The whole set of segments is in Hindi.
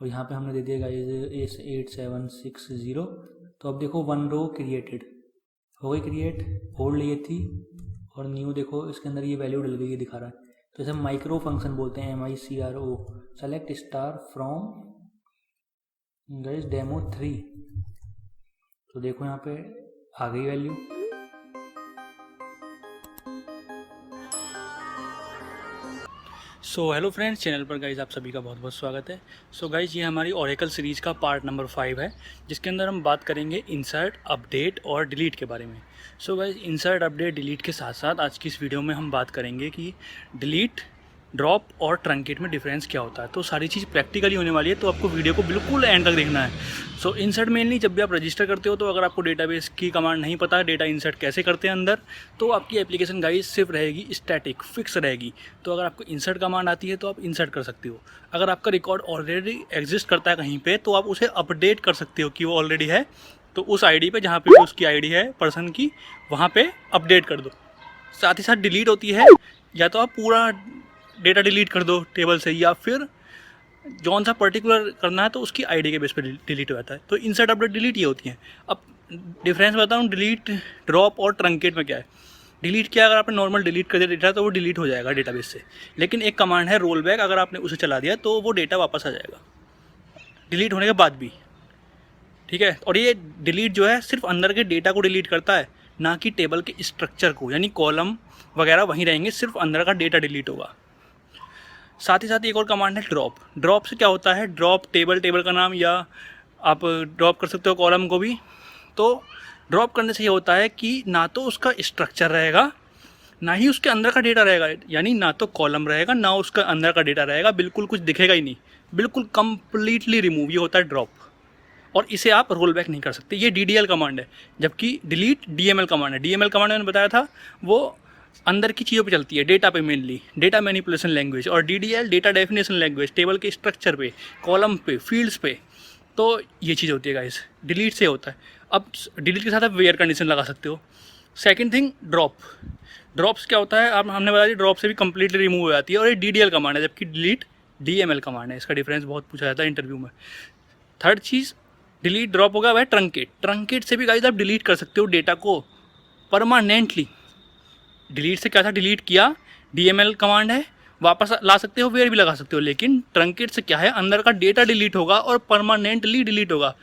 और यहाँ पे हमने दे दिया गाइस 8760। तो अब देखो 1 रो क्रिएटेड हो गई क्रिएट, ओल्ड ये थी और न्यू देखो इसके अंदर ये वैल्यू डल गई, ये दिखा रहा है। तो इसे माइक्रो फंक्शन बोलते हैं, MICRO। Select star from guys demo 3। तो देखो यहाँ पे आ गई value. So hello friends, channel पर गाइज आप सभी का बहुत बहुत स्वागत है। सो गाइज ये हमारी ओरेकल सीरीज़ का पार्ट नंबर 5 है, जिसके अंदर हम बात करेंगे इंसर्ट, अपडेट और डिलीट के बारे में। So guys insert, update, delete के साथ साथ आज की इस वीडियो में हम बात करेंगे कि डिलीट, ड्रॉप और ट्रंकेट में डिफरेंस क्या होता है। तो सारी चीज़ प्रैक्टिकली होने वाली है, तो आपको वीडियो को बिल्कुल एंड तक देखना है। सो इंसर्ट मेनली जब भी आप रजिस्टर करते हो, तो अगर आपको डेटाबेस की कमांड नहीं पता, डेटा इंसर्ट कैसे करते हैं अंदर, तो आपकी एप्लीकेशन गाइस सिर्फ रहेगी स्टैटिक, फिक्स रहेगी। तो अगर आपको इंसर्ट कमांड आती है तो आप इंसर्ट कर सकते हो। अगर आपका रिकॉर्ड ऑलरेडी एग्जिस्ट करता है कहीं पर, तो आप उसे अपडेट कर सकते हो कि वो ऑलरेडी है, तो उस आईडी पे जहाँ पे उसकी आईडी है पर्सन की, वहाँ पे अपडेट कर दो। साथ ही साथ डिलीट होती है, या तो आप पूरा डेटा डिलीट कर दो टेबल से, या फिर जौन सा पर्टिकुलर करना है तो उसकी आईडी के बेस पे डिलीट हो जाता है। तो इंसर्ट, अपडेट, डिलीट ये होती हैं। अब डिफरेंस बताऊँ डिलीट, ड्रॉप और ट्रंकेट में क्या है। डिलीट क्या, अगर आपने नॉर्मल डिलीट कर दिया डेटा तो वो डिलीट हो जाएगा डेटाबेस से, लेकिन एक कमांड है रोल बैक, अगर आपने उसे चला दिया तो वो डेटा वापस आ जाएगा डिलीट होने के बाद भी, ठीक है। और ये डिलीट जो है सिर्फ अंदर के डेटा को डिलीट करता है, ना कि टेबल के स्ट्रक्चर को, यानी कॉलम वगैरह वहीं रहेंगे, सिर्फ अंदर का डेटा डिलीट होगा। साथ ही साथ एक और कमांड है ड्रॉप। ड्रॉप से क्या होता है, ड्रॉप टेबल का नाम, या आप ड्रॉप कर सकते हो कॉलम को भी। तो ड्रॉप करने से ये होता है कि ना तो उसका स्ट्रक्चर रहेगा, ना ही उसके अंदर का डेटा रहेगा, यानी ना तो कॉलम रहेगा ना उसका अंदर का डेटा रहेगा, बिल्कुल कुछ दिखेगा ही नहीं, बिल्कुल कंप्लीटली रिमूव। ये होता है ड्रॉप, और इसे आप रोल बैक नहीं कर सकते। ये DDL कमांड है, जबकि डिलीट DML कमांड है। DML कमांड मैंने बताया था वो अंदर की चीज़ों पे चलती है, डेटा पे मेनली, डेटा मैनिपुलेशन लैंग्वेज। और DDL data definition language, table के स्ट्रक्चर पे, कॉलम पे, फील्ड्स पे। तो ये चीज़ होती है गाइस, डिलीट से होता है। अब डिलीट के साथ आप वेयर कंडीशन लगा सकते हो। Second thing drop. ड्रॉप्स क्या होता है, आप हमने बताया ड्रॉप से भी कंप्लीटली रिमूव हो जाती है, और ये DDL कमांड है, जबकि डिलीट DML कमांड है। इसका डिफरेंस बहुत पूछा जाता है इंटरव्यू में। थर्ड चीज़ डिलीट, ड्रॉप होगा वह ट्रंकेट। ट्रंकेट से भी गाइस आप डिलीट कर सकते हो डेटा को परमानेंटली। डिलीट से क्या था, डिलीट किया, DML कमांड है, वापस ला सकते हो, वेयर भी लगा सकते हो। लेकिन ट्रंकेट से क्या है, अंदर का डेटा डिलीट होगा और परमानेंटली डिलीट होगा।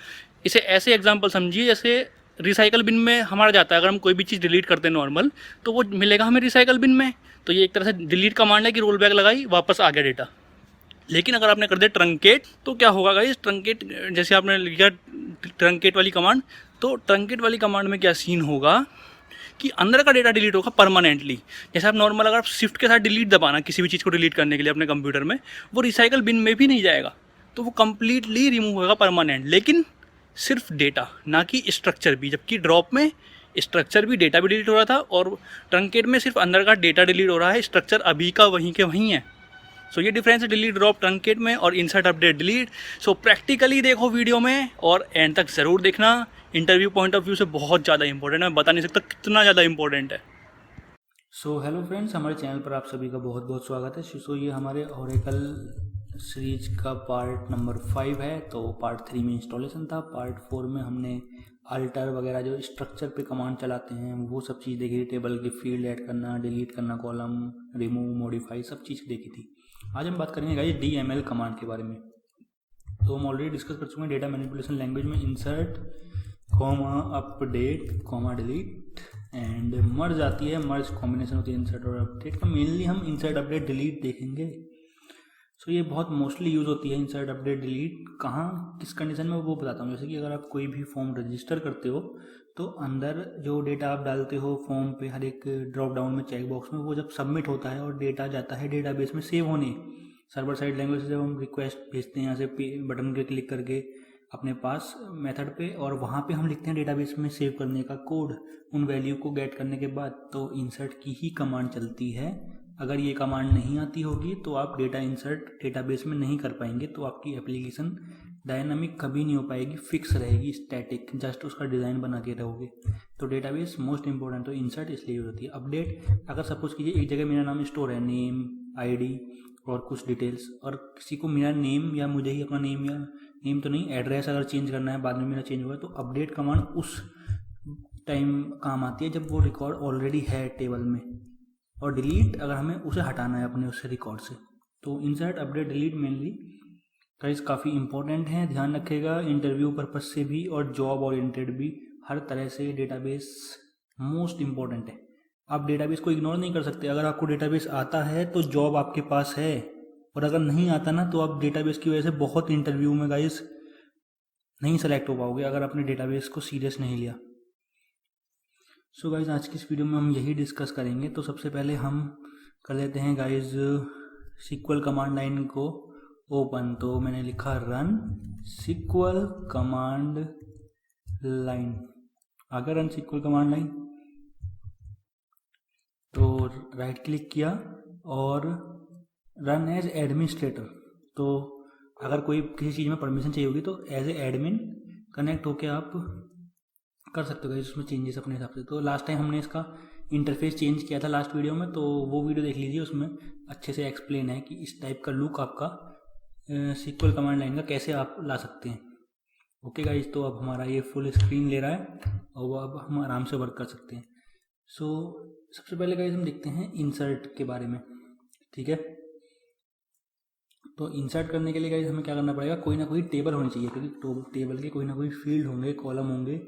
इसे ऐसे एग्जांपल समझिए जैसे रिसाइकल बिन में हमारा जाता है, अगर हम कोई भी चीज़ डिलीट करते हैं नॉर्मल, तो वो मिलेगा हमें रिसाइकल बिन में। तो ये एक तरह से डिलीट कमांड है कि रोल बैक लगाई, वापस आ गया डेटा। लेकिन अगर आपने कर दिया ट्रंकेट, तो क्या होगा गाइस, ट्रंकेट जैसे आपने लिखा ट्रंकेट वाली कमांड, तो ट्रंकेट वाली कमांड में क्या सीन होगा कि अंदर का डेटा डिलीट होगा परमानेंटली। जैसे आप नॉर्मल अगर आप शिफ्ट के साथ डिलीट दबाना किसी भी चीज़ को डिलीट करने के लिए अपने कंप्यूटर में, वो रिसाइकल बिन में भी नहीं जाएगा, तो वो कंप्लीटली रिमूव होगा परमानेंट, लेकिन सिर्फ डेटा, ना कि स्ट्रक्चर भी। जबकि ड्रॉप में स्ट्रक्चर भी, डेटा भी डिलीट हो रहा था, और ट्रंकेट में सिर्फ अंदर का डेटा डिलीट हो रहा है, स्ट्रक्चर अभी का वहीं के वहीं है। सो ये डिफरेंस है डिलीट, ड्रॉप, ट्रंकेट में, और insert, update, delete. So practically देखो वीडियो में, और एंड तक ज़रूर देखना। इंटरव्यू पॉइंट ऑफ व्यू से बहुत ज़्यादा इंपॉर्टेंट है, मैं बता नहीं सकता कितना ज़्यादा इंपॉर्टेंट है। सो हेलो फ्रेंड्स, हमारे चैनल पर आप सभी का बहुत बहुत स्वागत है। सो ये हमारे ओरेकल सीरीज का पार्ट नंबर 5 है। तो पार्ट 3 में इंस्टॉलेशन था, पार्ट 4 में हमने अल्टर वगैरह जो स्ट्रक्चर पे कमांड चलाते हैं वो सब चीज़ देखी थी, टेबल के फील्ड ऐड करना, डिलीट करना, कॉलम, रिमूव, मॉडिफाई, सब चीज़ देखी थी। आज हम बात करेंगे गाइस DML कमांड के बारे में। तो हम ऑलरेडी डिस्कस कर चुके हैं डेटा मैनिपुलेशन लैंग्वेज में insert, update, delete and merge आती है। मर्ज कॉम्बिनेशन होती है इंसर्ट और अपडेट का। मेनली हम इंसर्ट, अपडेट, डिलीट देखेंगे। सो ये बहुत मोस्टली यूज़ होती है इंसर्ट, अपडेट, डिलीट। कहाँ किस कंडीशन में वो बताता हूँ। जैसे कि अगर आप कोई भी फॉर्म रजिस्टर करते हो, तो अंदर जो डेटा आप डालते हो फॉर्म पे, हर एक ड्रॉप डाउन में, चेक बॉक्स में, वो जब सबमिट होता है और डेटा जाता है डेटाबेस में सेव होने, सर्वर साइड लैंग्वेज से जब हम रिक्वेस्ट भेजते हैं यहाँ से बटन पे क्लिक करके अपने पास मेथड पे, और वहाँ पे हम लिखते हैं डेटाबेस में सेव करने का कोड, उन वैल्यू को गेट करने के बाद, तो इंसर्ट की ही कमांड चलती है। अगर ये कमांड नहीं आती होगी तो आप डेटा इंसर्ट डेटाबेस में नहीं कर पाएंगे, तो आपकी एप्लीकेशन डायनामिक कभी नहीं हो पाएगी, फिक्स रहेगी, स्टैटिक, जस्ट उसका डिज़ाइन बना के रहोगे। तो डेटाबेस मोस्ट इंपॉर्टेंट, तो इंसर्ट इसलिए यूज होती है। अपडेट, अगर सपोज कीजिए एक जगह मेरा नाम स्टोर है, नेम, ID, और कुछ डिटेल्स, और किसी को मेरा नेम या मुझे ही अपना नेम, या नेम तो नहीं, एड्रेस अगर चेंज करना है बाद में मेरा चेंज हुआ तो अपडेट कमांड उस टाइम काम आती है जब वो रिकॉर्ड ऑलरेडी है टेबल में, और डिलीट अगर हमें उसे हटाना है अपने उस रिकॉर्ड से। तो insert update delete mainly guys काफ़ी इंपॉर्टेंट है, ध्यान रखिएगा इंटरव्यू पर्पज से भी और जॉब ओरिएंटेड भी, हर तरह से डेटाबेस मोस्ट इम्पॉर्टेंट है। आप डेटाबेस को इग्नोर नहीं कर सकते। अगर आपको डेटाबेस आता है तो जॉब आपके पास है, और अगर नहीं आता ना तो आप डेटाबेस की वजह से बहुत इंटरव्यू में गाइस नहीं सेलेक्ट हो पाओगे अगर आपने डेटाबेस को सीरियस नहीं लिया। सो गाइस आज की इस वीडियो में हम यही डिस्कस करेंगे। तो सबसे पहले हम कर लेते हैं गाइस SQL कमांड लाइन को ओपन। तो मैंने लिखा रन SQL कमांड लाइन, अगर रन SQL कमांड लाइन तो राइट क्लिक किया और रन एज एडमिनिस्ट्रेटर। तो अगर कोई किसी चीज़ में परमिशन चाहिए होगी तो एज ए एडमिन कनेक्ट होके आप कर सकते हो इसमें चेंजेस अपने हिसाब से। तो लास्ट टाइम हमने इसका इंटरफेस चेंज किया था लास्ट वीडियो में, तो वो वीडियो देख लीजिए, उसमें अच्छे से एक्सप्लेन है कि इस टाइप का लुक आपका SQL कमांड लाइन का कैसे आप ला सकते हैं। ओके गाइज, तो अब हमारा ये फुल स्क्रीन ले रहा है और वो अब हम आराम से वर्क कर सकते हैं। सो सबसे पहले गाइज हम देखते हैं इंसर्ट के बारे में, ठीक है। तो इंसर्ट करने के लिए गाइज हमें क्या करना पड़ेगा, कोई ना कोई टेबल होनी चाहिए, क्योंकि टेबल के कोई ना कोई फील्ड होंगे, कॉलम होंगे,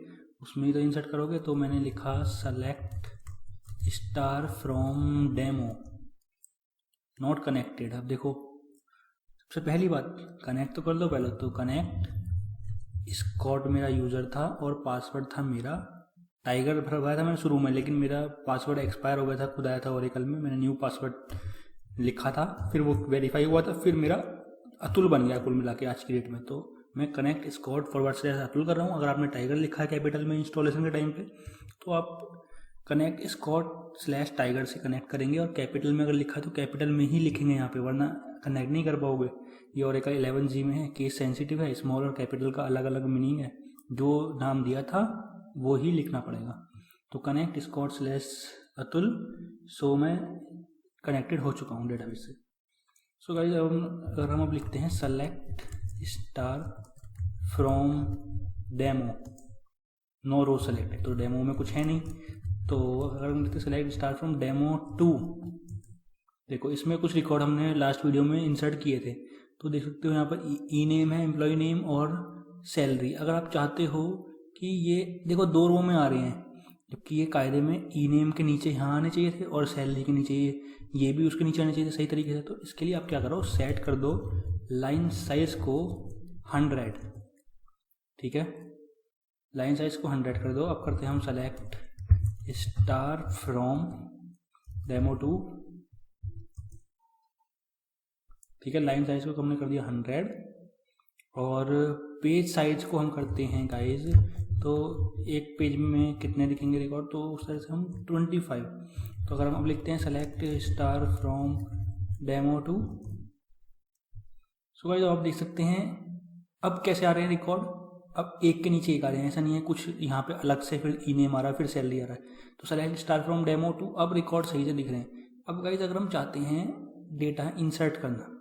उसमें ही तो इंसर्ट करोगे। तो मैंने लिखा select star from demo not connected. अब देखो सबसे पहली बात कनेक्ट तो कर दो पहले। तो कनेक्ट स्कॉट मेरा यूज़र था और पासवर्ड था मेरा टाइगर भरवाया था मैंने शुरू में, लेकिन मेरा पासवर्ड एक्सपायर हो गया था, खुद आया था ओरेकल में, मैंने न्यू पासवर्ड लिखा था, फिर वो वेरीफाई हुआ था, फिर मेरा अतुल बन गया कुल मिला के आज की डेट में। तो मैं कनेक्ट स्कॉट फॉरवर्ड स्लैश अतुल कर रहा हूँ। अगर आपने टाइगर लिखा है कैपिटल में इंस्टॉलेशन के टाइम पे तो आप कनेक्ट स्कॉट स्लैश टाइगर से कनेक्ट करेंगे, और कैपिटल में अगर लिखा है तो कैपिटल में ही लिखेंगे यहाँ पे, वरना कनेक्ट नहीं कर पाओगे। ये ओरेकल 11G में है, केस सेंसिटिव है, स्मॉल और कैपिटल का अलग अलग मीनिंग है, जो नाम दिया था वो ही लिखना पड़ेगा। तो कनेक्ट स्कॉट स्लैश अतुल, सो मैं कनेक्टेड हो चुका हूँ डेटाबेस से। सो गाइस अगर हम अब लिखते हैं select star from demo, no row selected, तो डेमो में कुछ है नहीं। तो अगर हम लिखते हैं सेलेक्ट स्टार फ्रॉम डेमो 2, देखो इसमें कुछ रिकॉर्ड हमने लास्ट वीडियो में इंसर्ट किए थे। तो देख सकते हो यहाँ पर ई नेम है, एम्प्लॉय नेम और सैलरी। अगर आप चाहते हो कि ये देखो 2 रो में आ रहे हैं, जबकि ये कायदे में ई नेम के नीचे यहाँ आने चाहिए थे और सैलरी के नीचे ये भी उसके नीचे आने चाहिए थे सही तरीके से। तो इसके लिए आप क्या करो, सेट कर दो लाइन साइज को 100, ठीक है, लाइन साइज को 100 कर दो। अब करते हैं हम सेलेक्ट स्टार फ्रॉम डेमो 2, ठीक है, लाइन साइज को हमने कर दिया 100, और पेज साइज को हम करते हैं गाइज, तो एक पेज में कितने दिखेंगे रिकॉर्ड, तो उस तरह से हम 25। तो अगर हम अब लिखते हैं select star from demo 2, so guys आप देख सकते हैं अब कैसे आ रहे हैं रिकॉर्ड, अब एक के नीचे एक आ रहे हैं, ऐसा नहीं है कुछ यहाँ पे अलग से फिर ई नेम आ रहा है फिर सैलरी आ रहा है। तो सेलेक्ट स्टार फ्रॉम डेमो 2, अब रिकॉर्ड सही से दिख रहे हैं। अब गाइज अगर हम चाहते हैं डेटा इंसर्ट करना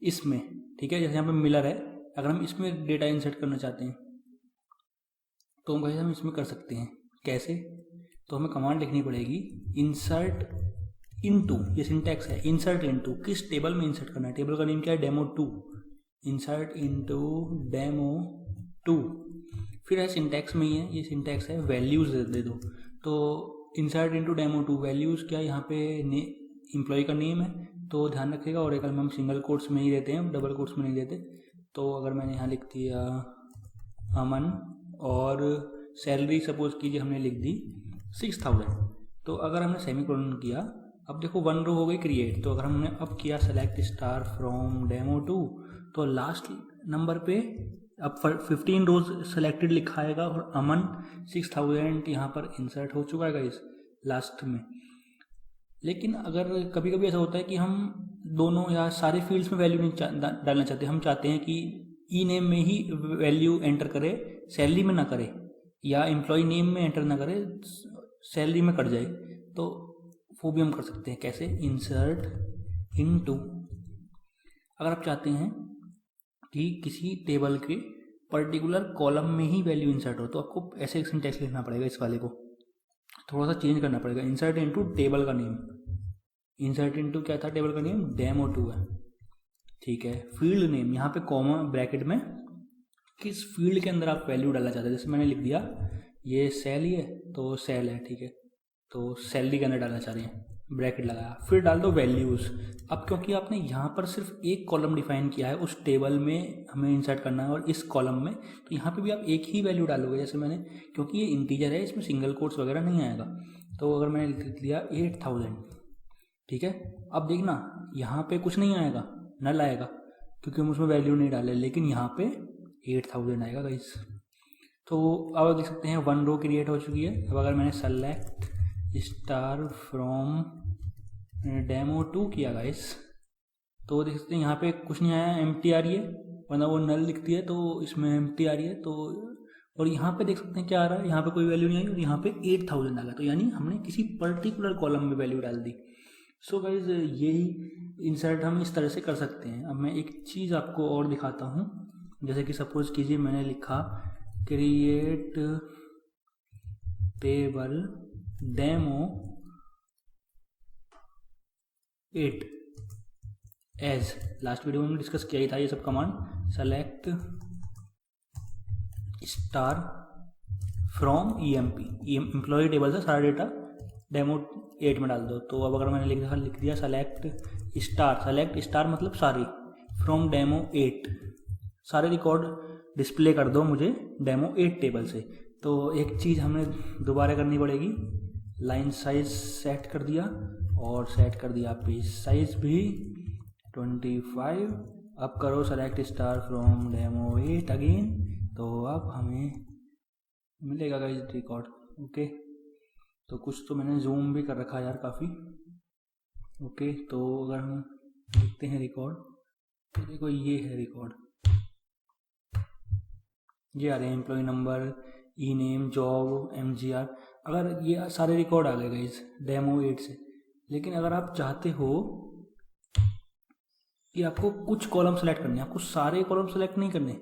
इसमें, ठीक है, जैसे यहाँ पे मिलर है, अगर हम इसमें डेटा इंसर्ट करना चाहते हैं तो गाइस हम इसमें कर सकते हैं। कैसे, तो हमें कमांड लिखनी पड़ेगी इंसर्ट इनटू, ये सिंटैक्स है, इंसर्ट इनटू, किस टेबल में इंसर्ट करना है, टेबल का नेम क्या है, डेमो 2, इंसर्ट इनटू डेमो 2, फिर है सिंटैक्स में ही है, ये सिंटैक्स है, वैल्यूज दे दो। तो इंसर्ट इनटू डेमो 2, वैल्यूज क्या, यहाँ पे एम्प्लॉय का नेम है, तो ध्यान रखिएगा ओरेकल में हम सिंगल कोट्स में ही देते हैं, डबल कोट्स में नहीं देते। तो अगर मैंने यहाँ लिख दिया अमन और सैलरी सपोज कीजिए हमने लिख दी 6000, तो अगर हमने सेमीकोलन किया, अब देखो 1 रो हो गई क्रिएट। तो अगर हमने अब किया सेलेक्ट स्टार फ्रॉम डेमो 2, तो लास्ट नंबर पे अब 15 रोज सेलेक्टेड लिखा आएगा और अमन 6000 यहाँ पर इंसर्ट हो चुका है इस लास्ट में। लेकिन अगर कभी कभी ऐसा होता है कि हम दोनों या सारे फील्ड्स में वैल्यू नहीं डालना चाहते, हम चाहते हैं कि ई नेम में ही वैल्यू एंटर करे, सैलरी में ना करे, या एम्प्लॉय नेम में एंटर ना करे, सैलरी में कट जाए, तो वो भी हम कर सकते हैं। कैसे, इंसर्ट इनटू अगर आप चाहते हैं कि किसी टेबल के पर्टिकुलर कॉलम में ही वैल्यू इंसर्ट हो, तो आपको ऐसे सिंटैक्स लिखना पड़ेगा, इस वाले को थोड़ा सा चेंज करना पड़ेगा। इंसर्ट इनटू टेबल का नेम, इंसर्ट इनटू क्या था टेबल का नेम, डेमो2 है, ठीक है। फील्ड नेम, यहाँ पे कॉमा ब्रैकेट में किस फील्ड के अंदर आप वैल्यू डालना चाहते हैं, जैसे मैंने लिख दिया ये सेल ही है तो सेल है, ठीक है, तो सैलरी के अंदर डालना चाह रहे हैं, ब्रैकेट लगाया, फिर डाल दो वैल्यूज़। अब क्योंकि आपने यहाँ पर सिर्फ एक कॉलम डिफाइन किया है, उस टेबल में हमें इंसर्ट करना है और इस कॉलम में, तो यहाँ पे भी आप एक ही वैल्यू डालोगे। जैसे मैंने, क्योंकि ये इंटीजर है, इसमें सिंगल कोट्स वगैरह नहीं आएगा, तो अगर मैंने लिख दिया 8000, ठीक है। अब देखना यहाँ पे कुछ नहीं आएगा, नल आएगा, क्योंकि हम उसमें वैल्यू नहीं डाले, लेकिन यहाँ पे 8000 आएगा गाइस। तो अब देख सकते हैं 1 रो क्रिएट हो चुकी है। अब अगर मैंने सेलेक्ट स्टार फ्रॉम डेमो2 किया गाइस, तो देख सकते हैं यहाँ पे कुछ नहीं आया, एम्प्टी आ रही है, वरना वो नल लिखती है तो इसमें एम्प्टी आ रही है। तो और यहाँ पे देख सकते हैं क्या आ रहा है, यहाँ पे कोई वैल्यू नहीं आई और यहाँ पे 8000 आ गया, तो यानी हमने किसी पर्टिकुलर कॉलम में वैल्यू डाल दी। सो गाइज यही इंसर्ट हम इस तरह से कर सकते हैं। अब मैं एक चीज़ आपको और दिखाता हूँ, जैसे कि सपोज कीजिए मैंने लिखा create table demo 8 as, last video में डिस्कस किया ही था ये सब command. Select star from EMP, employ table से सारा डेटा डेमो 8 में डाल दो। तो अब अगर मैंने लिख दिया सेलेक्ट स्टार मतलब सारी, फ्रॉम डेमो 8, सारे रिकॉर्ड डिस्प्ले कर दो मुझे डेमो 8 टेबल से। तो एक चीज़ हमें दोबारा करनी पड़ेगी, लाइन साइज सेट कर दिया और सेट कर दिया पेज साइज भी 25। अब करो select star from demo 8 again, तो अब हमें मिलेगा गाइस रिकॉर्ड। ओके, तो कुछ तो मैंने जूम भी कर रखा यार काफ़ी। ओके, तो अगर हम देखते हैं रिकॉर्ड, तो देखो ये है रिकॉर्ड, ये आ रहे हैं एम्प्लॉय नंबर, ई नेम, जॉब, MGR। अगर ये सारे रिकॉर्ड आ गए गाइस डेमो 8 से, लेकिन अगर आप चाहते हो कि आपको कुछ कॉलम सेलेक्ट करने, आपको सारे कॉलम सेलेक्ट नहीं करने,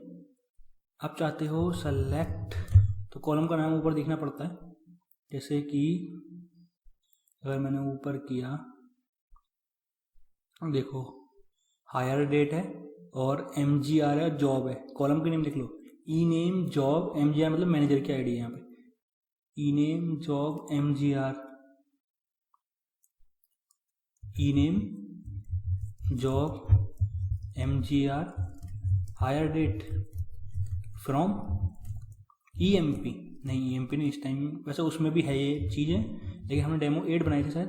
आप चाहते हो सेलेक्ट, तो कॉलम का नाम ऊपर दिखना पड़ता है। जैसे कि अगर मैंने ऊपर किया, देखो हायर डेट है और MGR है, जॉब है, कॉलम के नेम लिख लो, ई नेम जॉब MGR मतलब मैनेजर की आईडी है यहाँ पे, E name job MGR, E name job MGR, hire date from EMP, नहीं EMP नहीं इस टाइम, वैसे उसमें भी है ये चीज़ें, लेकिन हमने डेमो 8 बनाई थी शायद।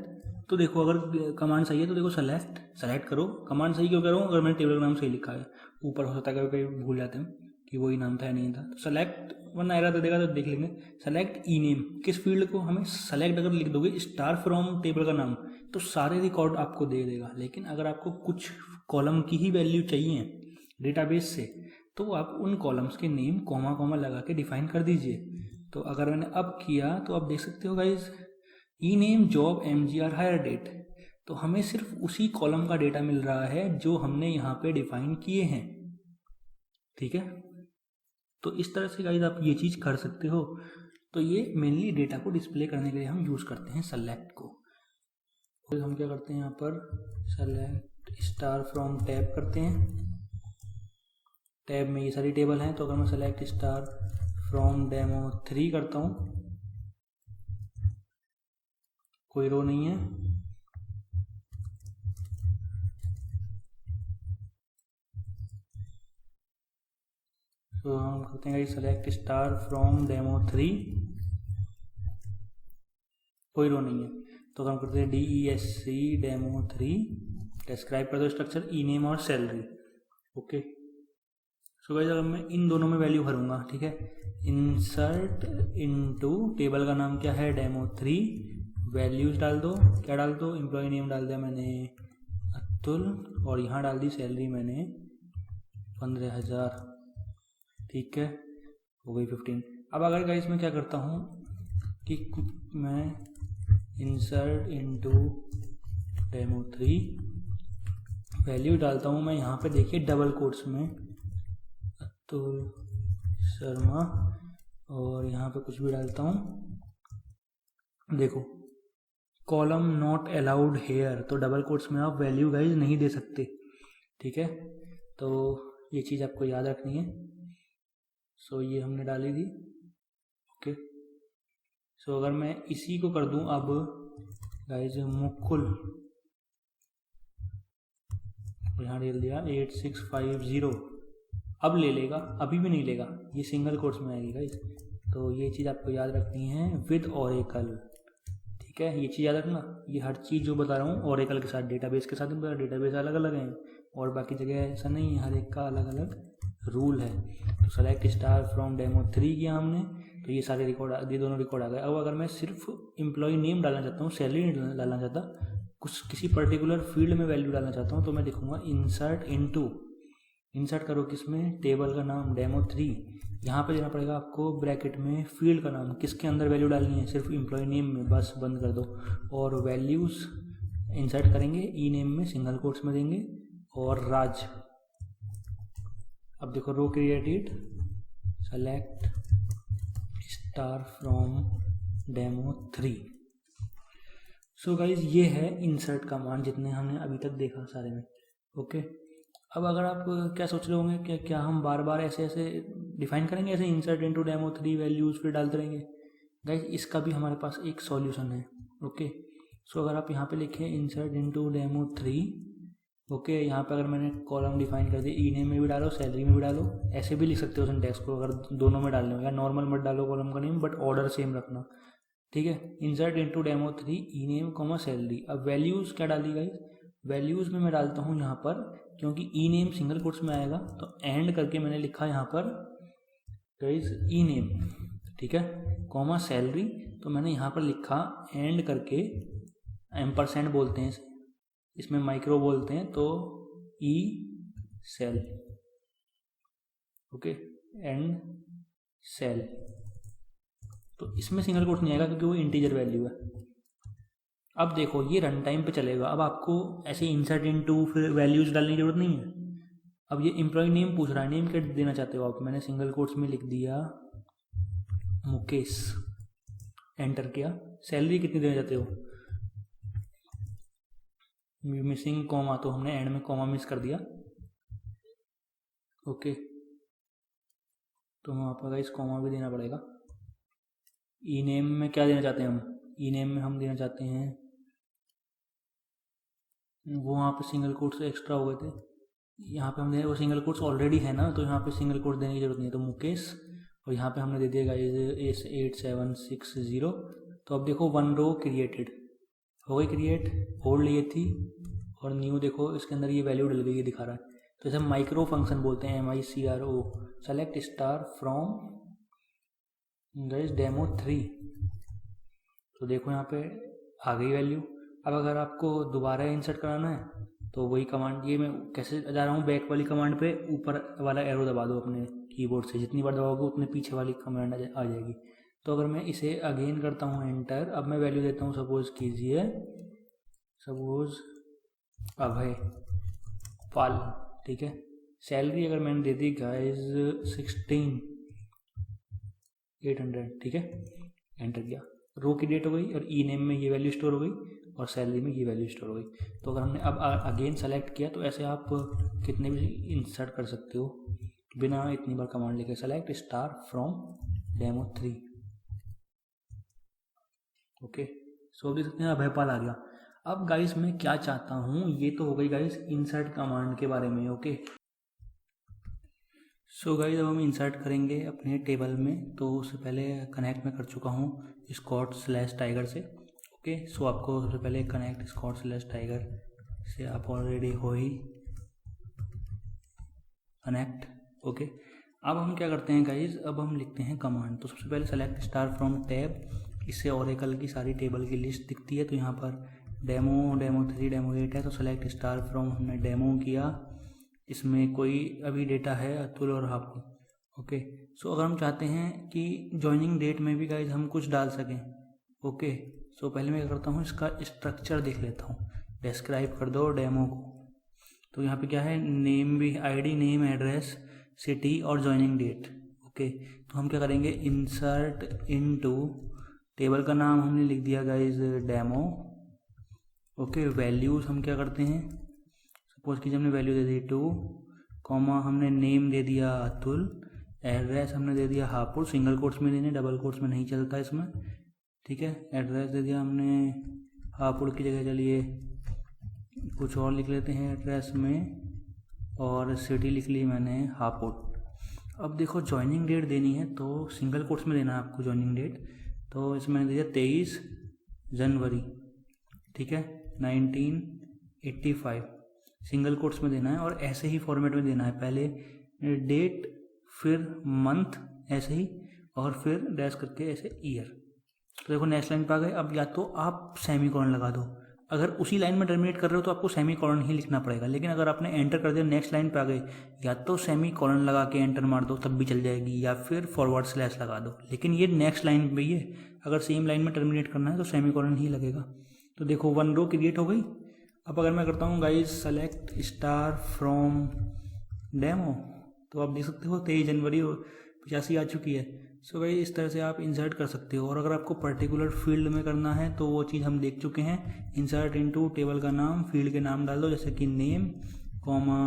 तो देखो अगर कमांड सही है तो देखो सेलेक्ट करो। कमांड सही क्यों करो, अगर मैंने टेबल का नाम सही लिखा है, ऊपर हो सकता है कभी कभी भूल जाते हैं कि वही नाम था या नहीं था। तो सेलेक्ट, वरना एरर तो देगा तो देख लेंगे। सेलेक्ट ई नेम, किस फील्ड को हमें सेलेक्ट अगर लिख दोगे स्टार फ्रॉम टेबल का नाम, तो सारे रिकॉर्ड आपको दे देगा। लेकिन अगर आपको कुछ कॉलम की ही वैल्यू चाहिए डेटाबेस से, तो आप उन कॉलम्स के नेम कॉमा कॉमा लगा के डिफाइन कर दीजिए। तो अगर मैंने अब किया तो आप देख सकते हो guys, E name job MGR hire date, तो हमें सिर्फ उसी कॉलम का डेटा मिल रहा है जो हमने यहाँ पे डिफाइन किए हैं, ठीक है। तो इस तरह से गाइज आप ये चीज़ कर सकते हो। तो ये मेनली डेटा को डिस्प्ले करने के लिए हम यूज़ करते हैं सेलेक्ट को। तो हम क्या करते हैं यहाँ पर, सेलेक्ट स्टार फ्रॉम टैब करते हैं, टैब में ये सारी टेबल हैं। तो अगर मैं सेलेक्ट स्टार फ्रॉम डेमो 3 करता हूँ, कोई रो नहीं है, तो हम करते हैं सेलेक्ट स्टार फ्रॉम डेमो 3, कोई रो नहीं है। तो हम करते हैं DESC डेमो 3, डिस्क्राइब कर दो स्ट्रक्चर, ई नेम और सैलरी। ओके, सो गाइस अगर मैं इन दोनों में वैल्यू भरूंगा, ठीक है, इंसर्ट इनटू टेबल का नाम क्या है डेमो 3, वैल्यूज डाल दो, क्या डाल दो, एम्प्लॉय नेम डाल दिया मैंने अतुल, और यहाँ डाल दी सैलरी मैंने 15,000, ठीक है, हो गई 15। अब अगर गाइस मैं क्या करता हूँ कि मैं इंसर्ट इनटू डेमो 3, वैल्यू डालता हूँ मैं यहाँ पे, देखिए डबल कोट्स में अतुल शर्मा, और यहाँ पे कुछ भी डालता हूँ, देखो कॉलम नॉट अलाउड हेयर, तो डबल कोट्स में आप वैल्यू गाइज नहीं दे सकते, ठीक है। तो ये चीज़ आपको याद रखनी है। सो ये हमने डाली थी, ओके। सो अगर मैं इसी को कर दूं अब गाइज मुकुल, यहाँ डाल दिया 8650, अब ले लेगा, अभी भी नहीं लेगा, ये सिंगल कोट्स में आएगी गाइज। तो ये चीज़ आपको याद रखनी है विद ओरेकल, ठीक है। ये चीज़ याद रखना, ये हर चीज़ जो बता रहा हूँ ओरेकल के साथ, डेटाबेस के साथ, डेटाबेस अलग अलग हैं और बाकी जगह ऐसा नहीं है, हर एक का अलग अलग रूल है। तो सेलेक्ट स्टार फ्रॉम डेमो 3 किया हमने, तो ये सारे रिकॉर्ड, ये दोनों रिकॉर्ड आ गए। अब अगर मैं सिर्फ एम्प्लॉय नेम डालना चाहता हूँ, सैलरी नहीं डालना चाहता, कुछ किसी पर्टिकुलर फील्ड में वैल्यू डालना चाहता हूँ, तो मैं लिखूँगा इंसर्ट इनटू, इंसर्ट करो किसमें, टेबल का नाम डेमो 3, यहाँ पे देना पड़ेगा आपको ब्रैकेट में फील्ड का नाम, किसके अंदर वैल्यू डालनी है, सिर्फ एम्प्लॉय नेम में, बस बंद कर दो। और वैल्यूज़ इंसर्ट करेंगे ई नेम में, सिंगल कोट्स में देंगे, और राज। अब देखो row created, select star from demo 3। So guys ये है इंसर्ट का मान, जितने हमने अभी तक देखा सारे में, ओके। अब अगर आप क्या सोच रहे होंगे कि क्या हम बार बार ऐसे ऐसे डिफाइन करेंगे, ऐसे इंसर्ट इनटू डेमो 3 वैल्यूज़ फिर डालते रहेंगे? गाइज इसका भी हमारे पास एक सॉल्यूशन है, ओके। सो अगर आप यहाँ पे लिखें इंसर्ट इनटू डेमो 3, ओके, यहाँ पे अगर मैंने कॉलम डिफाइन कर दिया, ई नेम में भी डालो, सैलरी में भी डालो, ऐसे भी लिख सकते हो सिंटैक्स को, अगर दोनों में डालने हो, या नॉर्मल मत डालो कॉलम का नेम, बट ऑर्डर सेम रखना, ठीक है। इंसर्ट इनटू डेमो 3 ई नेम कॉमा सैलरी। अब वैल्यूज़ क्या डाली गाइज, वैल्यूज़ में मैं डालता हूँ यहाँ पर, क्योंकि ई नेम सिंगल कोट्स में आएगा, तो एंड करके मैंने लिखा यहाँ पर गाइज ई नेम, ठीक है, कॉमा सैलरी, तो मैंने यहाँ पर लिखा एंड करके, एम्परसेंड बोलते हैं इसमें माइक्रो बोलते हैं, तो E cell, okay, and cell. तो इसमें सिंगल कोट्स नहीं आएगा क्योंकि वो इंटीजर वैल्यू है। अब देखो ये रन टाइम पे चलेगा, अब आपको ऐसे इंसर्ट इनटू फिर वैल्यूज डालने की जरूरत नहीं है। अब ये एम्प्लॉय नेम पूछ रहा है, नेम क्या देना चाहते हो आप, मैंने सिंगल कोट्स में लिख दिया मुकेश, एंटर किया। सैलरी कितनी देना चाहते हो, मिसिंग कॉमा, तो हमने एंड में कॉमा मिस कर दिया, ओके। तो वहाँ पर गाइस कॉमा भी देना पड़ेगा। ई नेम में क्या देना चाहते हैं हम, ई नेम में हम देना चाहते हैं, वो वहाँ पे सिंगल कोट्स एक्स्ट्रा हो गए थे, यहाँ पे हम दे, वो सिंगल कोट्स ऑलरेडी है ना, तो यहाँ पे सिंगल कोट्स देने की जरूरत नहीं है, तो मुकेश, और यहाँ पे हमने दे दिया गाइस 8760। तो अब देखो 1 रो क्रिएटेड हो गई, क्रिएट ओल्ड ये थी, और न्यू देखो इसके अंदर ये वैल्यू डल गई, ये दिखा रहा है। तो इसे माइक्रो फंक्शन बोलते हैं, MICRO। Select star from guys demo 3, तो देखो यहाँ पे आ गई वैल्यू। अब अगर आपको दोबारा इंसर्ट कराना है तो वही कमांड, ये मैं कैसे जा रहा हूँ, बैक वाली कमांड पे ऊपर वाला एरो दबा दो अपने कीबोर्ड से, जितनी बार दबाओगे उतने पीछे वाली कमांड आ जाएगी। तो अगर मैं इसे अगेन करता हूँ एंटर, अब मैं वैल्यू देता हूँ, सपोज कीजिए, सपोज अभय पाल, ठीक है। सैलरी अगर मैंने दे दी गाइज 16,800, ठीक है, एंटर किया। रो की डेट हो गई और ई नेम में ये वैल्यू स्टोर हो गई और सैलरी में ये वैल्यू स्टोर हो गई। तो अगर हमने अब अगेन सेलेक्ट किया तो ऐसे आप कितने भी इंसर्ट कर सकते हो बिना इतनी बार कमांड लेके। Select star from demo 3, okay. So देख सकते हैं अभयपाल आ गया। अब गाइस मैं क्या चाहता हूँ, ये तो हो गई गाइस इंसर्ट कमांड के बारे में, ओके। सो गाइस अब हम इंसर्ट करेंगे अपने टेबल में, तो उससे पहले कनेक्ट मैं कर चुका हूँ Scott/Tiger से, ओके। सो आपको सबसे पहले कनेक्ट Scott/Tiger से आप ऑलरेडी हो ही कनेक्ट, ओके। अब हम क्या करते हैं गाइस, अब हम लिखते हैं कमांड। तो सबसे पहले सेलेक्ट स्टार फ्रॉम टैब, इससे ओरेकल की सारी टेबल की लिस्ट दिखती है। तो यहाँ पर डेमो 3 डेमो 8 है, तो सेलेक्ट स्टार फ्रॉम हमने डेमो किया, इसमें कोई अभी डेटा है अतुल और हापू, ओके। सो अगर हम चाहते हैं कि ज्वाइनिंग डेट में भी गाइज हम कुछ डाल सकें, ओके। सो पहले मैं क्या करता हूँ, इसका स्ट्रक्चर देख लेता हूँ, डिस्क्राइब कर दो डेमो को, तो यहाँ पे क्या है, नेम भी, आईडी, नेम, एड्रेस, सिटी और ज्वाइनिंग डेट। ओके, तो हम क्या करेंगे, इंसर्ट इनटू, टेबल का नाम हमने लिख दिया गाइस डेमो। ओके, वैल्यूज़ हम क्या करते हैं, सपोज कीजिए हमने वैल्यू दे दी 2, कॉमा हमने नेम दे दिया अतुल, एड्रेस हमने दे दिया हापुड़, सिंगल कोट्स में देने, डबल कोट्स में नहीं चलता इसमें, ठीक है। एड्रेस दे दिया हमने हापुड़ की जगह, चलिए कुछ और लिख लेते हैं एड्रेस में, और सिटी लिख ली मैंने हापुड़। अब देखो ज्वाइनिंग डेट देनी है तो सिंगल कोट्स में देना है आपको ज्वाइनिंग डेट, तो इसमें मैंने दिया 23 जनवरी, ठीक है, 1985, सिंगल कोट्स में देना है और ऐसे ही फॉर्मेट में देना है, पहले डेट फिर मंथ ऐसे ही और फिर डैश करके ऐसे ईयर। तो देखो नेक्स्ट लाइन पे आ गए। अब या तो आप सेमी कॉलन लगा दो, अगर उसी लाइन में टर्मिनेट कर रहे हो तो आपको सेमी कॉलन ही लिखना पड़ेगा, लेकिन अगर आपने एंटर कर दिया नेक्स्ट लाइन पे आ गए, या तो सेमी कॉलन लगा के एंटर मार दो तब भी चल जाएगी, या फिर फॉरवर्ड स्लैश लगा दो, लेकिन ये नेक्स्ट लाइन पे ही है, अगर सेम लाइन में टर्मिनेट करना है तो सेमी कॉलन ही लगेगा। तो देखो 1 रो क्रिएट हो गई। अब अगर मैं करता हूँ guys select star from demo, तो आप देख सकते हो 23 जनवरी 85 आ चुकी है। सो भाई इस तरह से आप इंसर्ट कर सकते हो, और अगर आपको पर्टिकुलर फील्ड में करना है तो वो चीज़ हम देख चुके हैं। इंसर्ट इनटू टेबल का नाम, फील्ड के नाम डाल दो, जैसे कि नेम कॉमा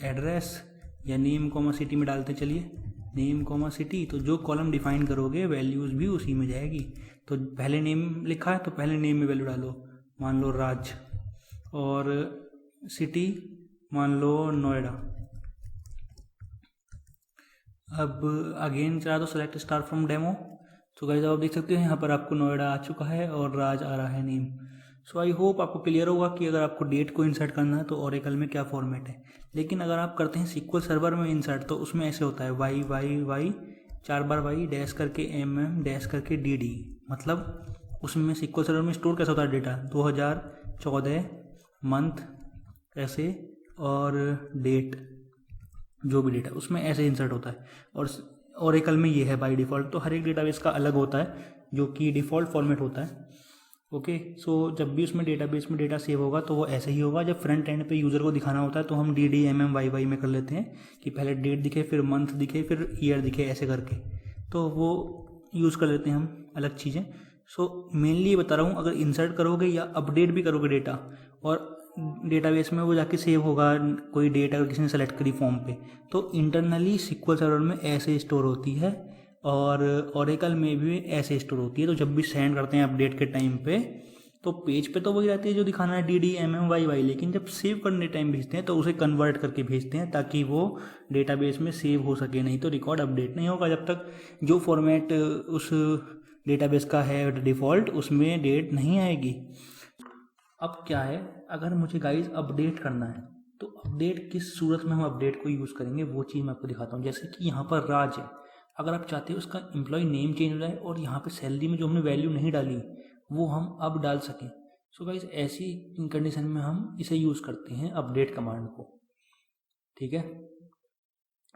एड्रेस, या नेम कॉमा सिटी में डालते चलिए, नेम कॉमा सिटी। तो जो कॉलम डिफाइन करोगे वैल्यूज़ भी उसी में जाएगी। तो पहले नेम लिखा है तो पहले नेम में वैल्यू डालो, मान लो राज, और सिटी मान लो नोएडा। अब अगेन चला दो सेलेक्ट स्टार फ्रॉम डेमो। तो गाइस आप देख सकते हैं यहाँ पर आपको नोएडा आ चुका है और राज आ रहा है नेम। सो आई होप आपको क्लियर होगा कि अगर आपको डेट को इंसर्ट करना है तो ओरेकल में क्या फॉर्मेट है। लेकिन अगर आप करते हैं सिक्वल सर्वर में इंसर्ट तो उसमें ऐसे होता है वाई वाई वाई 4 बार वाई डैश करके एम डैश करके डी, मतलब उसमें सिक्वल सर्वर में स्टोर कैसा होता है डेटा 2014 मंथ ऐसे और डेट, जो भी डेटा उसमें ऐसे इंसर्ट होता है। और ओरेकल में ये है बाय डिफ़ॉल्ट। तो हर एक डेटाबेस का अलग होता है जो कि डिफ़ॉल्ट फॉर्मेट होता है। ओके, सो जब भी उसमें डेटाबेस में डेटा सेव होगा तो वो ऐसे ही होगा। जब फ्रंट एंड पे यूज़र को दिखाना होता है तो हम डी एम वाई वाई में कर लेते हैं कि पहले डेट दिखे, फिर मंथ दिखे, फिर ईयर दिखे, ऐसे करके। तो वो यूज़ कर लेते हैं हम अलग चीज़ें। सो मेनली ये बता रहा हूँ, अगर इंसर्ट करोगे या अपडेट भी करोगे डेटा और डेटाबेस में वो जाके सेव होगा, कोई डेट अगर किसी ने सेलेक्ट करी फॉर्म पे, तो इंटरनली सिक्वल सर्वर में ऐसे स्टोर होती है और ओरेकल में भी ऐसे स्टोर होती है। तो जब भी सेंड करते हैं अपडेट के टाइम पे तो पेज पे तो वही रहती है जो दिखाना है डी एम वाई वाई, लेकिन जब सेव करने टाइम भेजते हैं तो उसे कन्वर्ट करके भेजते हैं ताकि वो डेटाबेस में सेव हो सके, नहीं तो रिकॉर्ड अपडेट नहीं होगा जब तक जो फॉर्मेट उस डेटाबेस का है डिफ़ॉल्ट उसमें डेट नहीं आएगी। अब क्या है, अगर मुझे गाइज अपडेट करना है तो अपडेट किस सूरत में हम अपडेट को यूज़ करेंगे वो चीज़ मैं आपको दिखाता हूँ। जैसे कि यहाँ पर राज है, अगर आप चाहते हो उसका एम्प्लॉय नेम चेंज हो जाए और यहाँ पे सैलरी में जो हमने वैल्यू नहीं डाली वो हम अब डाल सकें। सो गाइज ऐसी कंडीशन में हम इसे यूज़ करते हैं अपडेट कमांड को, ठीक है।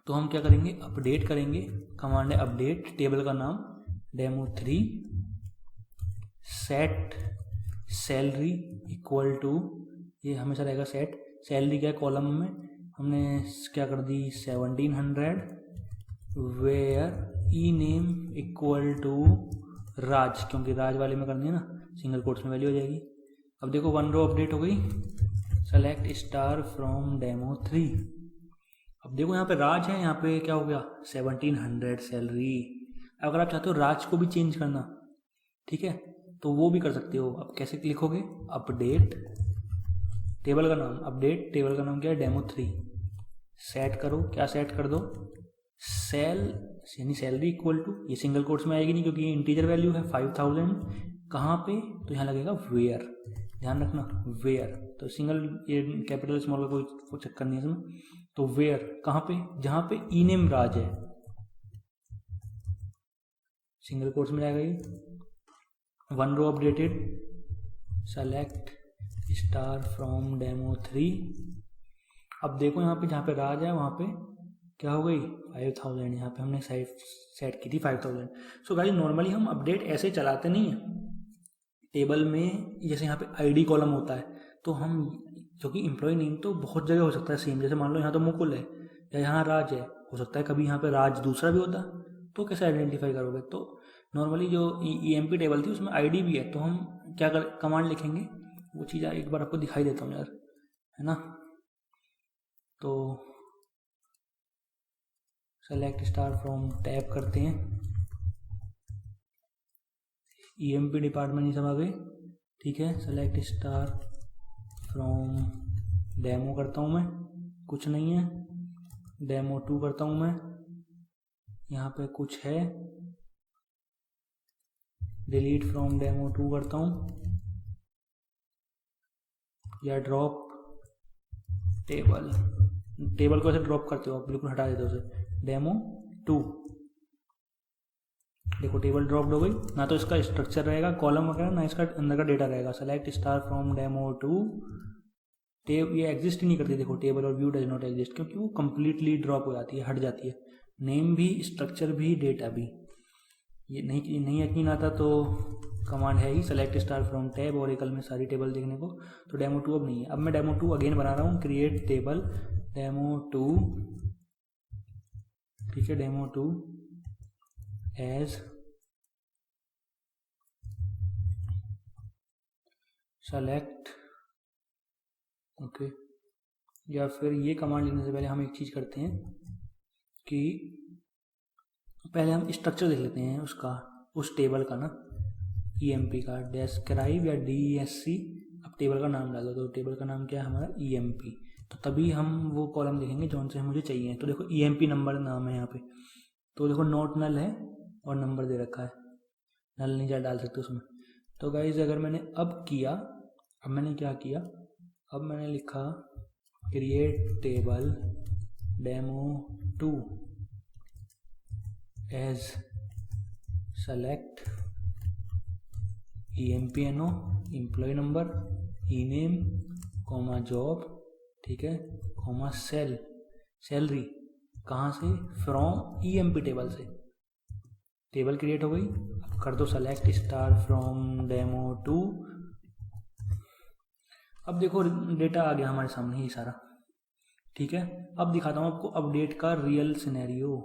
तो हम क्या करेंगे, अपडेट करेंगे, कमांड है अपडेट, टेबल का नाम demo3, set salary equal to, ये हमेशा रहेगा सेट सैलरी, क्या कॉलम में हमने क्या कर दी 1700, where E name equal to Raj, क्योंकि राज वाले में करनी है ना, सिंगल कोट्स में वैल्यू हो जाएगी। अब देखो 1 रो अपडेट हो गई, सेलेक्ट स्टार फ्रॉम demo3। अब देखो यहाँ पे राज है, यहाँ पे क्या हो गया 1700 सैलरी। अगर आप चाहते हो राज को भी चेंज करना, ठीक है, तो वो भी कर सकते हो। अब कैसे लिखोगे, अपडेट टेबल का नाम, अपडेट टेबल का नाम क्या है demo3, सेट करो, क्या सेट कर दो सेल यानी सैलरी इक्वल टू, ये सिंगल कोट्स में आएगी नहीं क्योंकि ये इंटीजर वैल्यू है 5000, कहाँ पे, तो यहाँ लगेगा वेयर, ध्यान रखना वेयर। तो सिंगल ये कैपिटल स्मॉल का कोई चक्कर नहीं है इसमें। तो वेयर कहाँ पे, जहाँ पे ई नेम राज है, सिंगल कोट्स में जाएगा ये। 1 row updated, select star from demo3। अब देखो यहाँ पे जहाँ पे राज है वहाँ पे क्या हो गई 5000, यहाँ पे हमने सेट की थी 5000। सो गाइस नॉर्मली हम अपडेट ऐसे चलाते नहीं हैं टेबल में, जैसे यहाँ पे आईडी कॉलम होता है तो हम क्योंकि एम्प्लॉय नेम तो बहुत जगह हो सकता है सेम, जैसे मान लो यहाँ तो मुकुल है या यहाँ राज है, हो सकता है कभी यहाँ पे राज दूसरा भी होता, तो कैसे आइडेंटिफाई करोगे। तो नॉर्मली जो EMP टेबल थी उसमें ID भी है, तो हम क्या कर कमांड लिखेंगे वो चीज़ एक बार आपको दिखाई देता हूँ यार, है ना। तो सेलेक्ट स्टार फ्रॉम टैब करते हैं, EMP डिपार्टमेंट ये सब आ गए, ठीक है। सेलेक्ट स्टार फ्रॉम डेमो करता हूँ मैं, कुछ नहीं है। डेमो 2 करता हूँ मैं, यहाँ पे कुछ है। डिलीट फ्रॉम डेमो 2 करता हूँ, या ड्रॉप टेबल, टेबल को ऐसे ड्रॉप करते हो आप, बिल्कुल हटा देते हो उसे। डेमो 2, देखो टेबल ड्रॉप्ड हो गई, ना तो इसका स्ट्रक्चर रहेगा कॉलम वगैरह, ना इसका अंदर का डेटा रहेगा। सेलेक्ट स्टार फ्रॉम डेमो 2, ये एग्जिस्ट ही नहीं करती, देखो टेबल और व्यू डज नॉट एग्जिस्ट, क्योंकि वो कंप्लीटली ड्रॉप हो जाती है, हट जाती है, नेम भी, स्ट्रक्चर भी, डेटा भी। ये नहीं यकीन आता तो कमांड है ही, select star from tab, Oracle में सारी टेबल देखने को। तो डेमो 2 अब नहीं है, अब मैं डेमो 2 अगेन बना रहा हूँ, क्रिएट टेबल डेमो 2, ठीक है। Demo 2 as select, okay. या फिर ये कमांड लिखने से पहले हम एक चीज़ करते हैं कि पहले हम स्ट्रक्चर देख लेते हैं उसका, उस टेबल का ना, EMP का डिस्क्राइब या DESC। अब टेबल का नाम डालो, तो टेबल का नाम क्या है हमारा, EMP, तो तभी हम वो कॉलम देखेंगे जौन से मुझे चाहिए। तो देखो EMP नंबर नाम है यहाँ पे, तो देखो नोट नल है और नंबर दे रखा है, नल नहीं जा डाल सकते उसमें। तो गाइज अगर मैंने अब किया, अब मैंने क्या किया, अब मैंने लिखा create table demo 2 as select EMPNO, employ number, ENAME, comma job, ठीक है, कॉमा सैलरी, कहाँ से, फ्रॉम EMP टेबल से। टेबल क्रिएट हो गई, अब कर दो सेलेक्ट स्टार फ्रॉम डेमो 2। अब देखो डेटा आ गया हमारे सामने ही सारा, ठीक है। अब दिखाता हूँ आपको अपडेट का रियल सिनेरियो,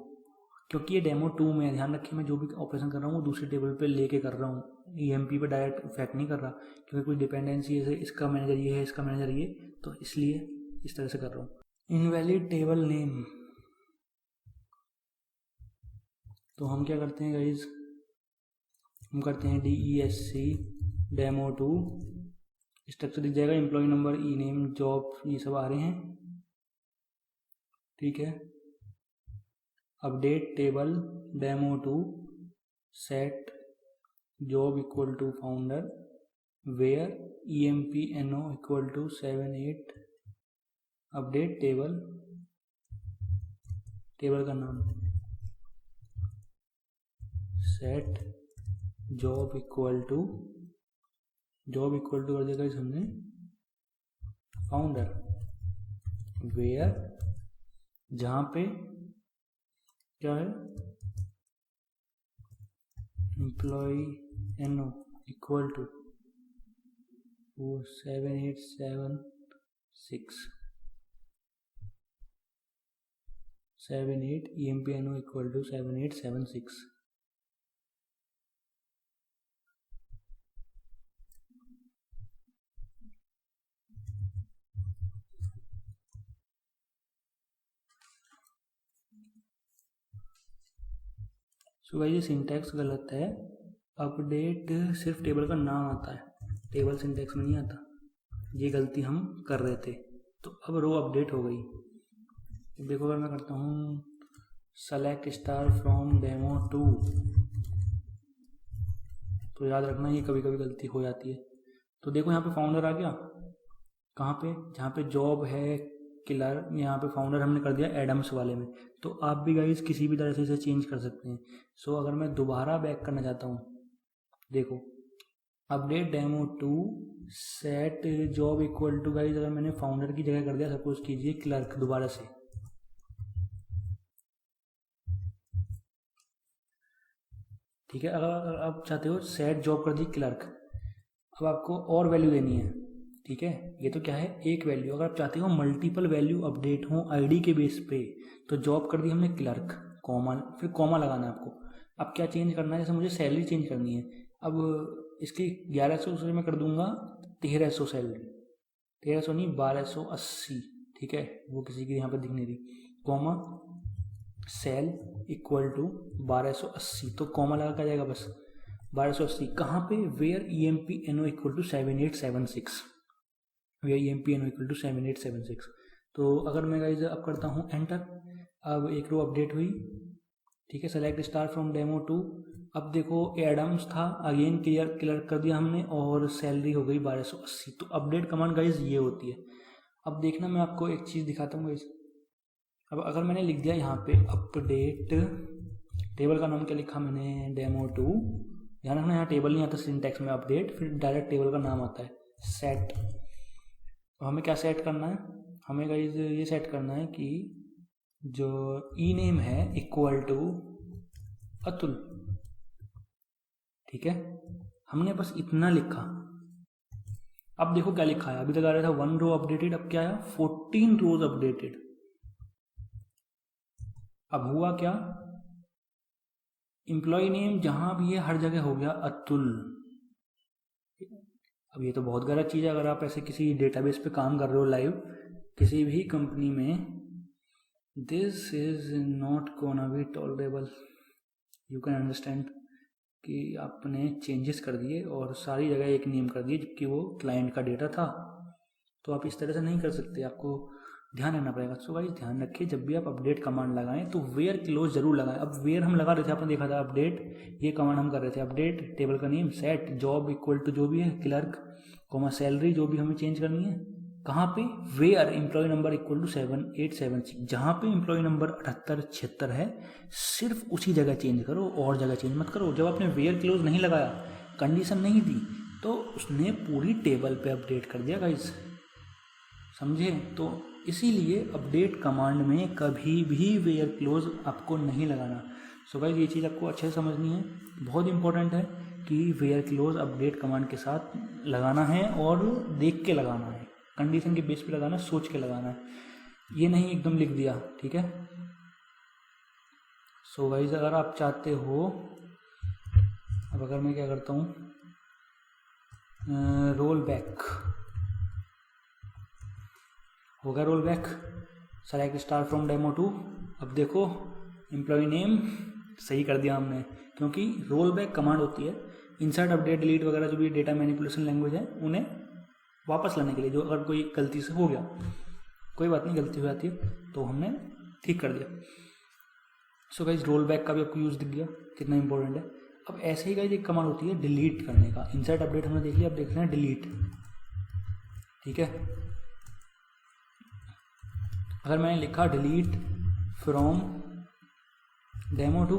क्योंकि ये डेमो 2 में, ध्यान रखिए मैं जो भी ऑपरेशन कर रहा हूँ वो दूसरे टेबल पे लेके कर रहा हूँ, EMP पे डायरेक्ट इफेक्ट नहीं कर रहा, क्योंकि कोई डिपेंडेंसी है, इसका मैनेजर ये है, इसका मैनेजर ये, तो इसलिए इस तरह से कर रहा हूँ। इनवैलिड टेबल नेम, तो हम क्या करते हैं गाइज, हम करते हैं DESC डेमो 2, स्ट्रक्चर दिख जाएगा, एम्प्लॉय नंबर, ENAME, जॉब, ये सब आ रहे हैं, ठीक है। Update table demo 2 set job equal to founder, where EMPNO equal to 78, update table, table का नाम सेट जॉब इक्वल टू कर देगा इस हमने फाउंडर, वेयर, जहाँ पे क्या है, EMPLOYENO equal to 78 EMPNO equal to 7876। So भाई ये सिंटैक्स गलत है, अपडेट सिर्फ टेबल का नाम आता है, टेबल सिंटैक्स में नहीं आता, ये गलती हम कर रहे थे। तो अब रो अपडेट हो गई। देखो अगर मैं करता हूँ सेलेक्ट स्टार फ्रॉम डेमो 2, तो याद रखना ये कभी कभी गलती हो जाती है। तो देखो यहाँ पे फाउंडर आ गया, कहाँ पे, जहाँ पे जॉब है किलर, यहाँ पे फाउंडर हमने कर दिया एडम्स वाले में। तो आप भी गाइस किसी भी तरह से इसे चेंज कर सकते हैं। सो अगर मैं दोबारा बैक करना चाहता हूँ, देखो update demo 2 set job equal to, guys अगर मैंने फाउंडर की जगह कर दिया, सपोज कीजिए क्लर्क दोबारा से, ठीक है। अगर आप चाहते हो सेट जॉब कर दी क्लर्क, अब आपको और वैल्यू देनी है, ठीक है, ये तो क्या है, एक वैल्यू। अगर आप चाहते हो मल्टीपल वैल्यू अपडेट हो आईडी के बेस पे, तो जॉब कर दी हमने क्लर्क, कॉमा, फिर कॉमा लगाना है आपको। अब क्या चेंज करना है, जैसे मुझे सैलरी चेंज करनी है, अब इसकी 1100 से मैं कर दूंगा 1300 सैलरी, 1300 नहीं 1280, ठीक है, वो किसी की यहाँ पर दिख नहीं रही, कॉमा सेल इक्वल टू 1280, तो कॉमा लगा क्या जाएगा बस 1280। कहाँ पे, where EMPNO equal to 7876, where EMPNO equal to 7876। तो अगर मैं गाइज अब करता हूँ एंटर, अब एक रो अपडेट हुई, ठीक है, सेलेक्ट स्टार फ्रॉम डेमो 2। अब देखो एडम्स था, अगेन क्लियर कर दिया हमने, और सैलरी हो गई 1280। तो अपडेट कमांड गाइज ये होती है। अब देखना मैं आपको एक चीज़ दिखाता हूँ गाइज। अब अगर मैंने लिख दिया यहाँ पे अपडेट, टेबल का नाम क्या लिखा मैंने, डेमो 2, ध्यान रखना यहाँ टेबल नहीं आता सिंटैक्स में, अपडेट फिर डायरेक्ट टेबल का नाम आता है, सेट। तो हमें क्या सेट करना है, हमें गाइज ये सेट करना है कि जो ई नेम है इक्वल टू अतुल, ठीक है, हमने बस इतना लिखा। अब देखो क्या लिखा है, अभी तक आ रहा था 1 रो अपडेटेड, अब क्या आया 14 रोज अपडेटेड। अब हुआ क्या, एम्प्लॉय नेम जहां भी है हर जगह हो गया अतुल। अब ये तो बहुत गलत चीज़ है, अगर आप ऐसे किसी डेटाबेस पे काम कर रहे हो लाइव किसी भी कंपनी में, this is not gonna be tolerable, you can understand कि आपने चेंजेस कर दिए और सारी जगह एक नेम कर दिए, जबकि वो क्लाइंट का डेटा था। तो आप इस तरह से नहीं कर सकते, आपको ध्यान रखना पड़ेगा। सो गाइस ध्यान रखिए, जब भी आप अपडेट कमांड लगाएं तो वेयर क्लोज जरूर लगाएं। अब वेयर हम लगा रहे थे, आपने देखा था अपडेट, ये कमांड हम कर रहे थे, अपडेट टेबल का name, set job equal to जो भी है क्लर्क, कॉमा सैलरी जो भी हमें चेंज करनी है, कहाँ पे, where employ number equal to 7876, जहाँ पे एम्प्लॉय नंबर 7876 है सिर्फ उसी जगह चेंज करो, और जगह चेंज मत करो। जब आपने वेयर क्लोज नहीं लगाया, कंडीशन नहीं दी, तो उसने पूरी टेबल पे अपडेट कर दिया गाइस, समझे। तो इसीलिए अपडेट कमांड में कभी भी वेयर क्लोज आपको नहीं लगाना। सो गाइस ये चीज़ आपको अच्छे से समझनी है, बहुत इंपॉर्टेंट है कि वेयर क्लोज अपडेट कमांड के साथ लगाना है, और देख के लगाना है, कंडीशन के बेस पे लगाना है, सोच के लगाना है, ये नहीं एकदम लिख दिया, ठीक है। सो गाइस अगर आप चाहते हो, अब अगर मैं क्या करता हूँ, रोल बैक हो गया, roll back, select star from demo 2। अब देखो एम्प्लॉय नेम सही कर दिया हमने, क्योंकि रोल बैक कमांड होती है इंसर्ट अपडेट डिलीट वगैरह जो भी डेटा मैनिपुलेशन लैंग्वेज है उन्हें वापस लाने के लिए, जो अगर कोई गलती से हो गया, कोई बात नहीं गलती हो जाती है तो हमने ठीक कर दिया। सो गाइस रोल बैक का भी आपको यूज़ दिख गया कितना इंपॉर्टेंट है। अब ऐसे ही गाइस एक कमांड होती है डिलीट करने का, इंसर्ट अपडेट हमने देख लिया, अब देख रहे हैं डिलीट, ठीक है। अगर मैंने लिखा डिलीट फ्रॉम डेमो 2,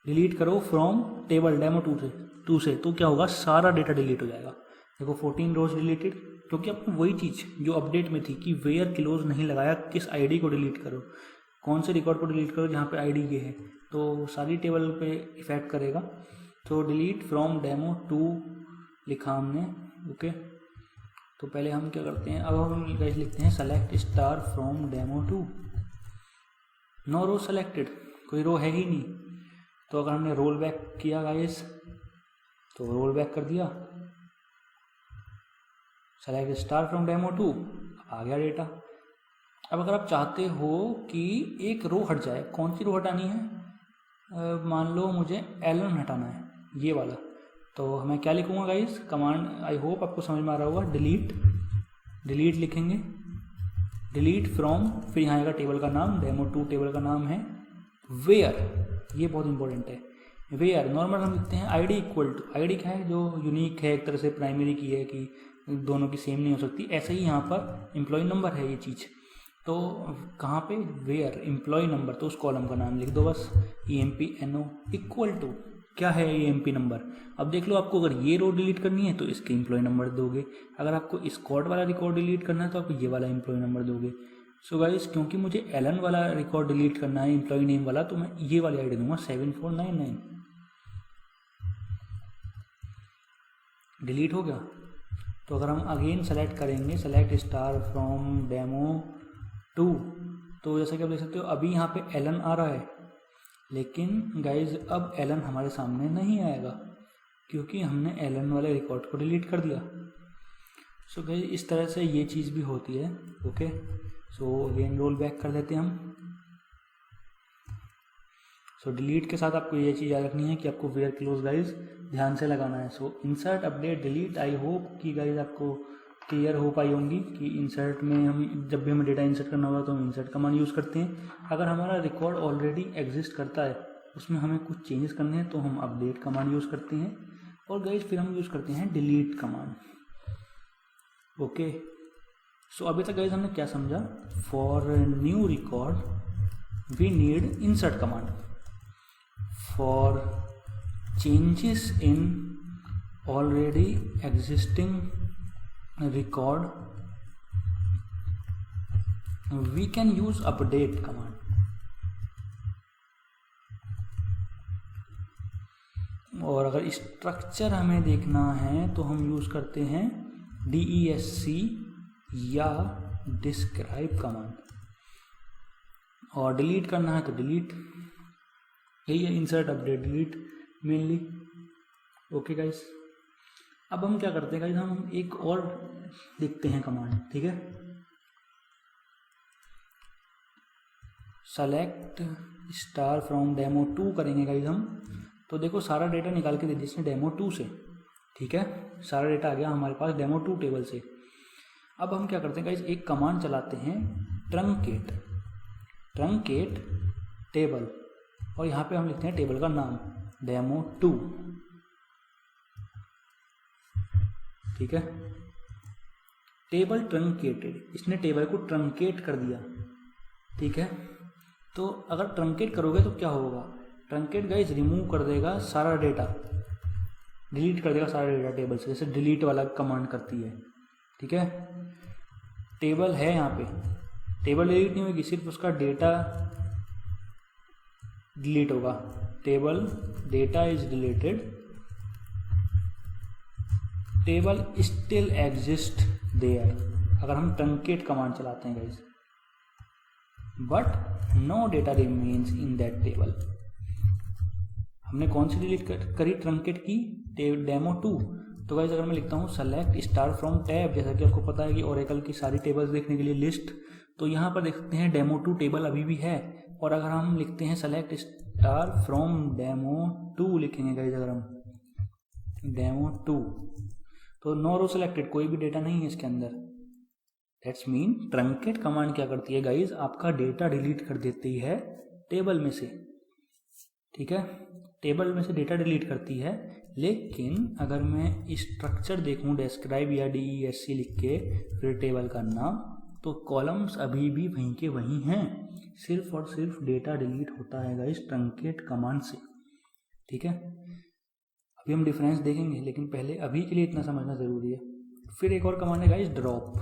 डिलीट करो फ्रॉम टेबल डेमो 2 से, तो क्या होगा, सारा डेटा डिलीट हो जाएगा। देखो 14 रोज डिलीटेड, क्योंकि आपको वही चीज़ जो अपडेट में थी कि वेयर क्लोज नहीं लगाया, किस आईडी को डिलीट करो, कौन से रिकॉर्ड को डिलीट करो जहाँ पे आईडी ये है, तो सारी टेबल पे इफेक्ट करेगा। तो डिलीट फ्रॉम डेमो 2 लिखा हमने, ओके। तो पहले हम क्या करते हैं, अब हम गाइस लिखते हैं select star from demo 2, no row selected, कोई रो है ही नहीं। तो अगर हमने रोल बैक किया गाइस, तो रोल बैक कर दिया, सेलेक्ट स्टार फ्रॉम डेमो 2, आ गया डेटा। अब अगर आप चाहते हो कि एक रो हट जाए, कौन सी रो हटानी है, मान लो मुझे एलन हटाना है, ये वाला, तो मैं क्या लिखूंगा गाइस, कमांड आई होप आपको समझ में आ रहा होगा, डिलीट लिखेंगे, डिलीट फ्रॉम, फिर यहाँ आएगा टेबल का नाम, डेमो 2 टेबल का नाम है, वेयर, ये बहुत इंपॉर्टेंट है, वेयर नॉर्मल हम लिखते हैं आईडी इक्वल टू, आईडी क्या है, जो यूनिक है, एक तरह से प्राइमरी की है कि दोनों की सेम नहीं हो सकती, ऐसे ही यहाँ पर एम्प्लॉय नंबर है ये चीज़, तो कहाँ पे, वेयर एम्प्लॉय नंबर, तो उस कॉलम का नाम लिख दो बस, EMPNO इक्वल टू क्या है EMP नंबर। अब देख लो, आपको अगर ये रो डिलीट करनी है तो इसके एम्प्लॉय नंबर दोगे, अगर आपको स्कॉट वाला रिकॉर्ड डिलीट करना है तो आप ये वाला एम्प्लॉय नंबर दोगे। सो गाइस क्योंकि मुझे एलन वाला रिकॉर्ड डिलीट करना है एम्प्लॉय नेम वाला, तो मैं ये वाली आईडी दूंगा 7499। डिलीट हो गया, तो अगर हम अगेन सेलेक्ट करेंगे सेलेक्ट स्टार फ्रॉम डेमो 2, तो जैसा कि आप देख सकते हो अभी यहाँ पे एलन आ रहा है, लेकिन गाइज अब एलन हमारे सामने नहीं आएगा क्योंकि हमने एलन वाले रिकॉर्ड को डिलीट कर दिया। सो गाइज इस तरह से ये चीज़ भी होती है। Okay, so again role back कर देते हैं हम। सो डिलीट के साथ आपको ये चीज़ याद रखनी है कि आपको वेयर क्लोज गाइज ध्यान से लगाना है। So insert update delete, I hope कि गाइज आपको क्लियर हो पाई होंगी कि इंसर्ट में हम जब भी हमें डेटा इंसर्ट करना होगा तो हम इंसर्ट कमांड यूज़ करते हैं। अगर हमारा रिकॉर्ड ऑलरेडी एग्जिस्ट करता है, उसमें हमें कुछ चेंजेस करने हैं, तो हम अपडेट कमांड यूज़ करते हैं। और गाइज फिर हम यूज़ करते हैं डिलीट कमांड। ओके, सो अभी तक गाइज हमने क्या समझा? For new record we need insert command. For changes in already existing record we can use update command। और अगर स्ट्रक्चर हमें देखना है तो हम यूज करते हैं DESC या डिस्क्राइब कमांड। और डिलीट करना है तो डिलीट, यही है insert update delete mainly. Okay guys, अब हम क्या करते हैं गाइस, हम एक और लिखते हैं कमांड, ठीक है। सेलेक्ट स्टार फ्रॉम डेमो 2 करेंगे गाइस हम, तो देखो सारा डेटा निकाल के दे दिया इसने डेमो 2 से, ठीक है। सारा डेटा आ गया हमारे पास डेमो 2 टेबल से। अब हम क्या करते हैं गाइस, एक कमांड चलाते हैं ट्रंकेट टेबल, और यहाँ पे हम लिखते हैं टेबल का नाम डेमो 2, ठीक है। टेबल ट्रंकेटेड, इसने टेबल को ट्रंकेट कर दिया, ठीक है। तो अगर ट्रंकेट करोगे तो क्या होगा? ट्रंकेट गाइस रिमूव कर देगा सारा डेटा, डिलीट कर देगा सारा डेटा टेबल से, जैसे डिलीट वाला कमांड करती है, ठीक है। टेबल है यहाँ पे, टेबल डिलीट नहीं होगी, सिर्फ उसका डेटा डिलीट होगा। Table data is deleted, table still exist there, अगर हम ट्रंकेट कमांड चलाते हैं guys, but no data remains in that table. हमने कौन सी डिलीट करी? ट्रंकेट की डेमो 2। तो गाइस अगर मैं लिखता हूँ सेलेक्ट स्टार फ्रॉम टैब, जैसा कि आपको पता है कि ओरेकल की सारी टेबल्स देखने के लिए लिस्ट, तो यहाँ पर देख सकते हैं डेमो 2 टेबल अभी भी है। और अगर हम लिखते हैं सेलेक्ट स्टार फ्रॉम डेमो 2 लिखेंगे गाइस, अगर हम डेमो 2, तो नो रो सेलेक्टेड, कोई भी डेटा नहीं है इसके अंदर। दैट्स मीन ट्रंकेट कमांड क्या करती है गाइज, आपका डेटा डिलीट कर देती है टेबल में से, ठीक है। टेबल में से डेटा डिलीट करती है, लेकिन अगर मैं स्ट्रक्चर देखूं डिस्क्राइब या DESC लिख के फिर टेबल का नाम, तो कॉलम्स अभी भी वहीं के वहीं हैं, सिर्फ और सिर्फ डेटा डिलीट होता है गाइज ट्रंकेट कमांड से, ठीक है। अभी हम डिफरेंस देखेंगे, लेकिन पहले अभी के लिए इतना समझना ज़रूरी है। फिर एक और कमांड है गाइस ड्रॉप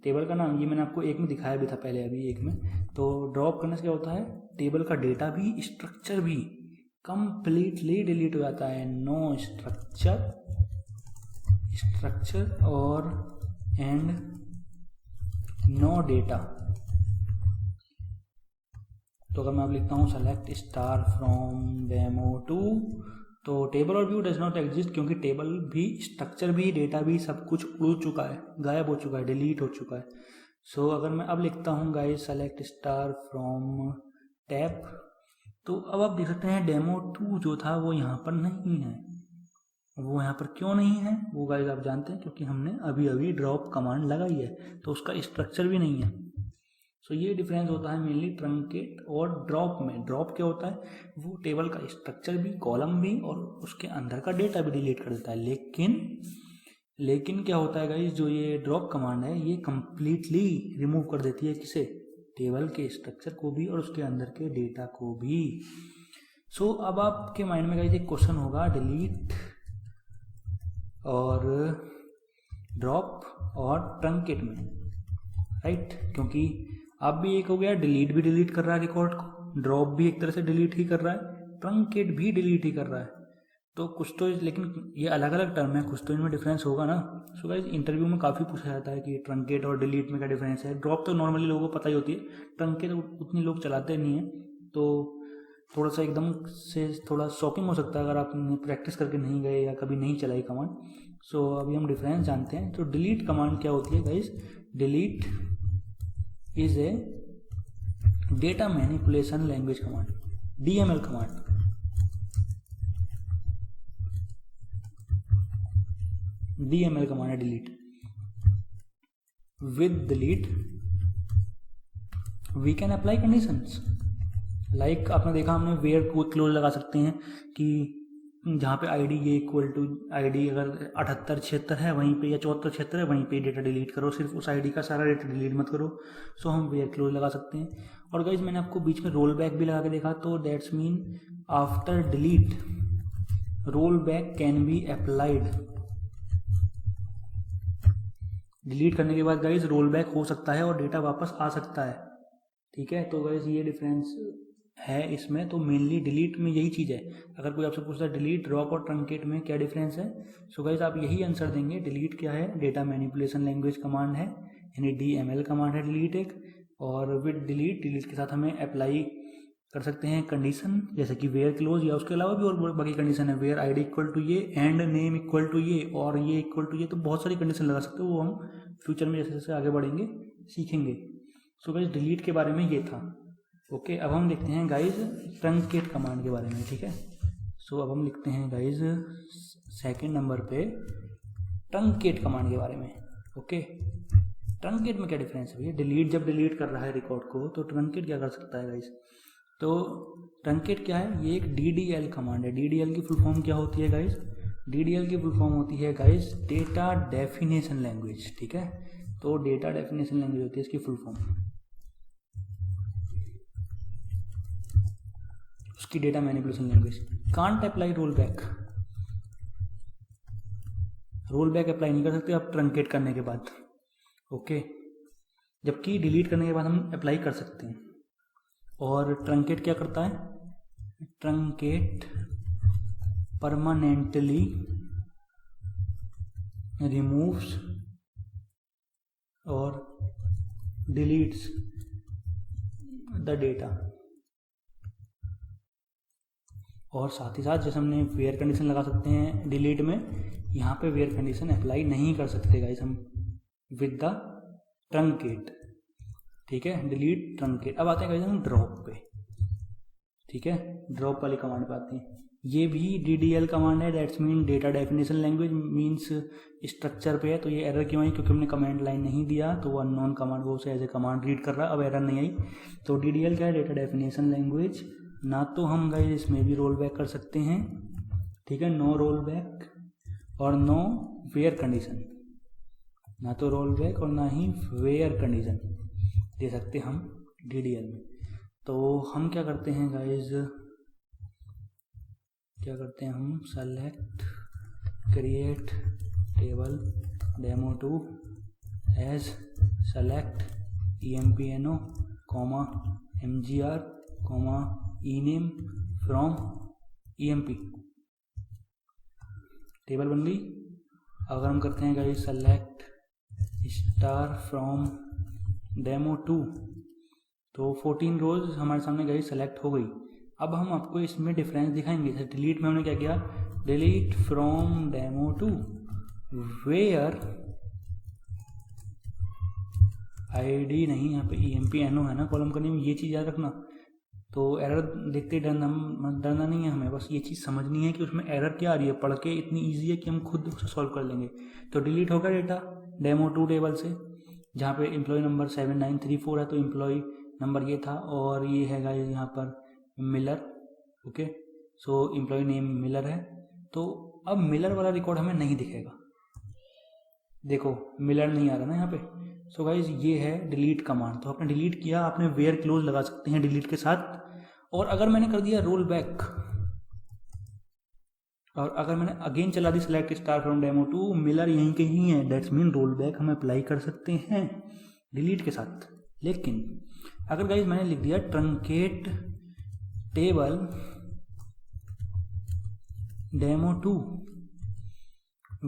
टेबल का नाम, ये मैंने आपको एक में दिखाया भी था पहले, अभी एक में। तो ड्रॉप करने से क्या होता है, टेबल का डेटा भी स्ट्रक्चर भी कंप्लीटली डिलीट हो जाता है। नो स्ट्रक्चर और एंड नो डेटा। तो अगर मैं अब लिखता हूँ सेलेक्ट स्टार फ्रॉम डेमो 2, तो टेबल और व्यू डज नॉट एग्जिस्ट, क्योंकि टेबल भी स्ट्रक्चर भी डेटा भी सब कुछ उड़ चुका है, गायब हो चुका है, डिलीट हो चुका है। सो अगर मैं अब लिखता हूँ guys select star from tab, तो अब आप देख सकते हैं डेमो 2 जो था वो यहाँ पर नहीं है। वो यहाँ पर क्यों नहीं है वो गाइस आप जानते हैं, क्योंकि हमने अभी अभी ड्रॉप कमांड लगाई है, तो उसका स्ट्रक्चर भी नहीं है। सो ये डिफरेंस होता है मेनली ट्रंकेट और ड्रॉप में। ड्रॉप क्या होता है, वो टेबल का स्ट्रक्चर भी, कॉलम भी और उसके अंदर का डेटा भी डिलीट कर देता है। लेकिन क्या होता है गाइस, जो ये ड्रॉप कमांड है ये कंप्लीटली रिमूव कर देती है किसे, टेबल के स्ट्रक्चर को भी और उसके अंदर के डेटा को भी। सो अब आपके माइंड में गाइस एक क्वेश्चन होगा, डिलीट और ड्रॉप और ट्रंकेट में, राइट, क्योंकि अब भी एक हो गया, डिलीट भी डिलीट कर रहा है रिकॉर्ड को, ड्रॉप भी एक तरह से डिलीट ही कर रहा है, ट्रंकेट भी डिलीट ही कर रहा है। तो कुछ तो, लेकिन ये अलग अलग टर्म है, कुछ तो इनमें डिफरेंस होगा ना। सो गाइस इंटरव्यू में काफ़ी पूछा जाता है कि ट्रंकेट और डिलीट में क्या डिफरेंस है। ड्रॉप तो नॉर्मली लोगों को पता ही होती है, ट्रंकेट उतनी लोग चलाते नहीं हैं, तो थोड़ा सा एकदम से थोड़ा शॉकिंग हो सकता है अगर आपने प्रैक्टिस करके नहीं गए या कभी नहीं चलाई कमांड। सो अभी हम डिफरेंस जानते हैं। तो डिलीट कमांड क्या होती है guys? Delete is a data manipulation language command, DML command. DML command है delete. With delete we can apply conditions, like आपने देखा हमने वेयर क्लोज लगा सकते हैं कि जहाँ पे ID ये इक्वल टू ID अगर 7876 है वहीं पे, या 7476 है वहीं पे डेटा डिलीट करो, सिर्फ उस ID का सारा डेटा डिलीट मत करो। सो हम वेयर क्लोज लगा सकते हैं। और गाइज मैंने आपको बीच में रोल बैक भी लगा के देखा, तो that's mean after delete roll back can be applied. Delete करने के बाद गाइज रोल बैक हो सकता है और डेटा वापस आ सकता है। ठीक है, तो गाइज ये डिफरेंस है इसमें। तो मेनली डिलीट में यही चीज़ है। अगर कोई आपसे पूछता है डिलीट, ड्रॉप और ट्रंकेट में क्या डिफरेंस है, सो गाइज आप यही आंसर देंगे। डिलीट क्या है? डेटा मैनिपुलेशन लैंग्वेज कमांड है, यानी DML कमांड है डिलीट एक। और विद डिलीट, डिलीट के साथ हमें अप्लाई कर सकते हैं कंडीशन, जैसे कि वेयर क्लोज, या उसके अलावा भी और बाकी कंडीशन है, वेयर ID इक्वल टू ये, एंड नेम इक्वल टू ये, और ये इक्वल टू ये। तो बहुत सारी कंडीशन लगा सकते हो, वो हम फ्यूचर में जैसे जैसे आगे बढ़ेंगे सीखेंगे। सो गाइज डिलीट के बारे में ये था। ओके, अब हम लिखते हैं गाइज ट्रंकेट कमांड के बारे में। ठीक है, सो अब हम लिखते हैं गाइज सेकंड नंबर पे ट्रंकेट कमांड के बारे में। ओके, ट्रंकेट में क्या डिफरेंस है भैया? डिलीट जब डिलीट कर रहा है रिकॉर्ड को, तो ट्रंकेट क्या कर सकता है गाइज? तो ट्रंकेट क्या है? ये एक DDL कमांड है। DDL की फुल फॉर्म क्या होती है गाइज? DDL की फुल फॉर्म होती है गाइज डेटा डेफिनेशन लैंग्वेज। ठीक है, तो डेटा डेफिनेशन लैंग्वेज होती है इसकी फुल फॉर्म, उसकी data manipulation language. Can't apply roll back, roll back apply नहीं कर सकते आप ट्रंकेट करने के बाद। ओके, जबकि डिलीट करने के बाद हम अप्लाई कर सकते हैं। और ट्रंकेट क्या करता है? ट्रंकेट परमानेंटली रिमूव्स और डिलीट्स द डेटा। और साथ ही साथ जैसे हमने वेयर कंडीशन लगा सकते हैं डिलीट में, यहाँ पे वेयर कंडीशन अप्लाई नहीं कर सकते गाइस हम विद द ट्रंकेट। ठीक है, डिलीट ट्रंकेट। अब आते हैं गाइस हम ड्रॉप पे। ठीक है, ड्रॉप वाली कमांड पे आते हैं। ये भी DDL कमांड है, that's mean data definition language, means structure पे है। तो ये एरर क्यों आई? क्योंकि हमने कमांड लाइन नहीं दिया, तो वो अननोन कमांड वो उसे एज ए कमांड रीड कर रहा है, अब एरर नहीं आई। तो DDL क्या है? Data definition language. ना तो हम गाइस इसमें भी रोल बैक कर सकते हैं, ठीक है, नो रोल बैक और नो वेयर कंडीशन, ना तो रोल बैक और ना ही वेयर कंडीशन दे सकते हम DDL में। तो हम क्या करते हैं गाइस, क्या करते हैं हम? Select create table demo2 as select empno mgr ename from emp। Table बन गई। अगर हम करते हैं guys select star from demo2, तो 14 रोज हमारे सामने गाइस सेलेक्ट हो गई। अब हम आपको इसमें डिफरेंस दिखाएंगे। जैसे डिलीट में हमने क्या किया? Delete from demo2 where ID नहीं, यहाँ पे empno है ना कॉलम का नेम, ये चीज़ याद रखना। तो एरर देखते ही डरना नहीं है हमें, बस ये चीज़ समझनी है कि उसमें एरर क्या आ रही है। पढ़ के इतनी ईजी है कि हम खुद उसे सॉल्व कर लेंगे। तो डिलीट होगा डेटा demo2 टेबल से, जहाँ पे एम्प्लॉय नंबर 7934 है, तो एम्प्लॉय नंबर ये था, और ये है गाइस यहाँ पर मिलर। ओके, सो एम्प्लॉय नेम मिलर है। तो अब मिलर वाला रिकॉर्ड हमें नहीं दिखेगा, देखो मिलर नहीं आ रहा ना यहाँ पे। सो गाइज ये है डिलीट कमांड। तो आपने डिलीट किया, आपने वेयर क्लोज लगा सकते हैं डिलीट के साथ। और अगर मैंने कर दिया रोल बैक, और अगर मैंने अगेन चला दी select star from demo2, Miller यहीं कहीं है, दैट्स मीन रोल बैक हम अप्लाई कर सकते हैं डिलीट के साथ। लेकिन अगर गाइज मैंने लिख दिया truncate table demo2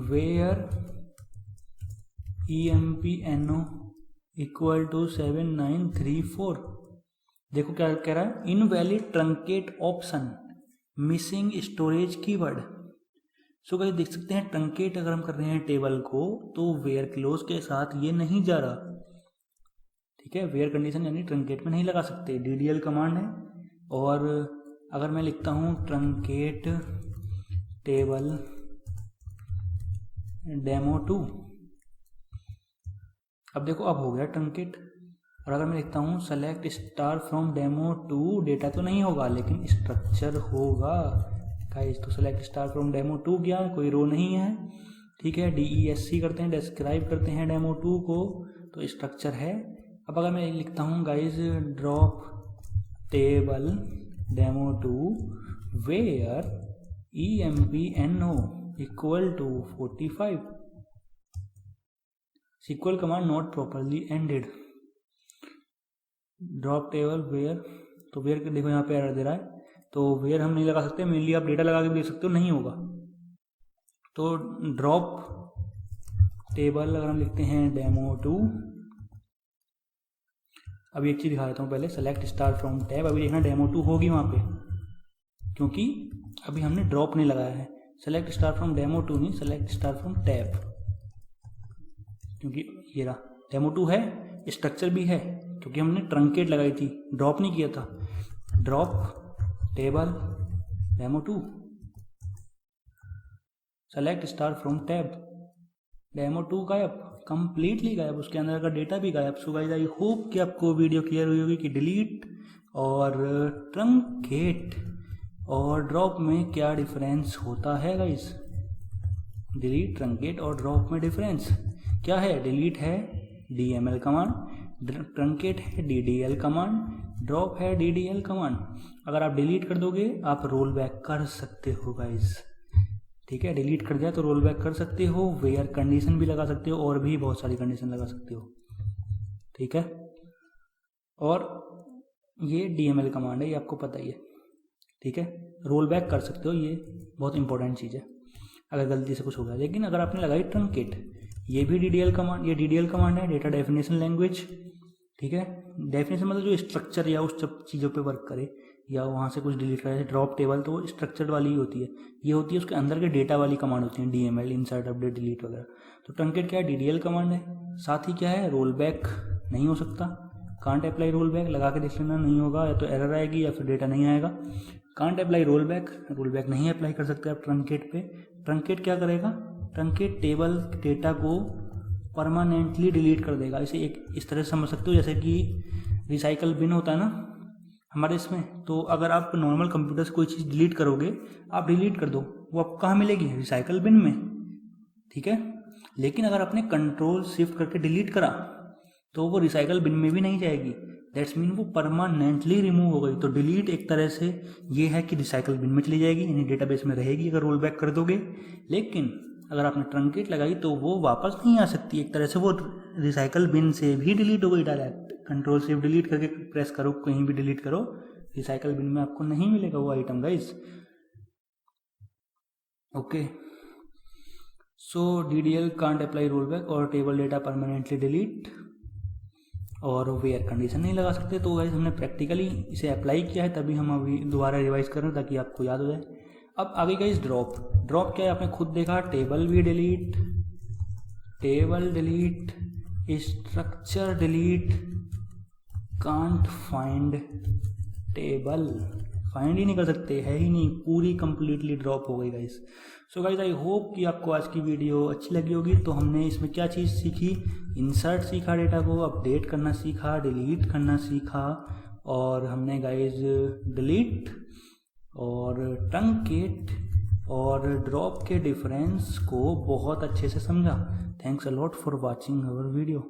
where empno equal to 7934। देखो क्या कह रहा है, invalid truncate option, missing storage keyword. So guys देख सकते हैं ट्रंकेट अगर हम कर रहे हैं टेबल को तो वेयर क्लोज के साथ ये नहीं जा रहा, ठीक है। वेयर कंडीशन यानी ट्रंकेट में नहीं लगा सकते, DDL कमांड है। और अगर मैं लिखता हूँ ट्रंकेट टेबल demo2, अब देखो अब हो गया ट्रंकेट। और अगर मैं लिखता हूँ select star from demo2, data तो नहीं होगा लेकिन स्ट्रक्चर होगा गाइस। तो सेलेक्ट स्टार फ्रॉम demo2 क्या, कोई रो नहीं है, ठीक है। DESC करते हैं, डिस्क्राइब करते हैं demo2 को, तो स्ट्रक्चर है। अब अगर मैं लिखता हूँ guys drop table demo2 where empno equal to 45, SQL command not properly ended, drop table where, तो वेयर देखो यहाँ पे एरर दे रहा है, तो वेयर हम नहीं लगा सकते, मेनली आप डेटा लगा के देख सकते हो, नहीं होगा। तो ड्रॉप टेबल अगर हम लिखते हैं demo2, अभी एक चीज दिखा देता हूँ पहले, सेलेक्ट स्टार फ्रॉम टैब, अभी देखना demo2 होगी वहाँ पे, क्योंकि अभी हमने ड्रॉप नहीं लगाया है। सेलेक्ट स्टार फ्रॉम demo2 नहीं, सेलेक्ट स्टार फ्रॉम टैब, क्योंकि ये रहा demo2 है, स्ट्रक्चर भी है, क्योंकि हमने ट्रंकेट लगाई थी, ड्रॉप नहीं किया था। Drop table demo2 select star from tab, demo2 गायब, कंप्लीटली गायब, उसके अंदर का डेटा भी गायब। सो गाइस आई होप कि आपको वीडियो क्लियर हुई होगी कि डिलीट और ट्रंकेट और ड्रॉप में क्या डिफरेंस होता है गाइस। डिलीट, ट्रंकेट और ड्रॉप में डिफरेंस क्या है, डिलीट है DML कमांड, ट्रंकेट है DDL कमांड, ड्रॉप है DDL कमांड। अगर आप डिलीट कर दोगे आप रोल बैक कर सकते हो गाइस, ठीक है। डिलीट कर दिया तो रोल बैक कर सकते हो, वेयर कंडीशन भी लगा सकते हो और भी बहुत सारी कंडीशन लगा सकते हो, ठीक है। और ये DML कमांड है, ये आपको पता ही है, ठीक है। रोल बैक कर सकते हो, ये बहुत इंपॉर्टेंट चीज़ है अगर गलती से कुछ हो गया। लेकिन अगर आपने लगाई ट्रंकेट, ये भी DDL कमांड, ये DDL कमांड है, डेटा डेफिनेशन लैंग्वेज, ठीक है। डेफिनेशन मतलब जो स्ट्रक्चर या उस सब चीज़ों पे वर्क करे या वहाँ से कुछ डिलीट करे। ड्रॉप टेबल तो वो स्ट्रक्चर वाली ही होती है, ये होती है उसके अंदर के डेटा वाली कमांड होती है, DML, इंसर्ट, अपडेट, डिलीट वगैरह। तो ट्रंकेट क्या है, DDL कमांड है। साथ ही क्या है, रोल बैक नहीं हो सकता, कांट अप्लाई रोल बैक, लगा के देख लेना, नहीं होगा, या तो एरर आएगी या फिर डेटा नहीं आएगा। कांट अप्लाई रोल बैक नहीं अप्लाई कर सकते आप ट्रंकेट पे। ट्रंकेट क्या करेगा, ट्रंकेट टेबल डेटा को परमानेंटली डिलीट कर देगा। इसे एक इस तरह से समझ सकते हो जैसे कि रिसाइकल बिन होता है ना हमारे इसमें, तो अगर आप नॉर्मल कंप्यूटर से कोई चीज़ डिलीट करोगे, आप डिलीट कर दो, वो आपको कहाँ मिलेगी, रिसाइकल बिन में, ठीक है। लेकिन अगर आपने कंट्रोल शिफ्ट करके डिलीट करा तो वो रिसाइकल बिन में भी नहीं जाएगी, दैट्स मीन वो परमानेंटली रिमूव हो गई। तो डिलीट एक तरह से ये है कि रिसाइकल बिन में चली जाएगी, यानी डेटाबेस में रहेगी अगर रोल बैक कर दोगे। लेकिन अगर आपने ट्रंकेट लगाई तो वो वापस नहीं आ सकती, एक तरह से वो रिसाइकल बिन से भी डिलीट हो गई डायरेक्ट। कंट्रोल शिफ्ट डिलीट करके प्रेस करो, कहीं भी डिलीट करो, रिसाइकल बिन में आपको नहीं मिलेगा वो item guys, okay. So DDL can't apply roll back और टेबल डेटा परमानेंटली डिलीट और वेयर कंडीशन नहीं लगा सकते। तो गाइस हमने प्रैक्टिकली इसे अप्लाई किया है, तभी हम अभी दोबारा रिवाइज कर रहे हैं ताकि आपको याद हो जाए। अब आगे गाइस ड्रॉप क्या है, आपने खुद देखा, टेबल भी delete, table delete, structure delete, can't find table, find ही नहीं कर सकते, है ही नहीं, पूरी कंप्लीटली ड्रॉप हो गई guys. So guys I hope कि आपको आज की वीडियो अच्छी लगी होगी। तो हमने इसमें क्या चीज़ सीखी, इंसर्ट सीखा, डेटा को अपडेट करना सीखा, डिलीट करना सीखा, और हमने गाइस डिलीट और ट्रंकेट और ड्रॉप के डिफरेंस को बहुत अच्छे से समझा। Thanks a lot for watching our video.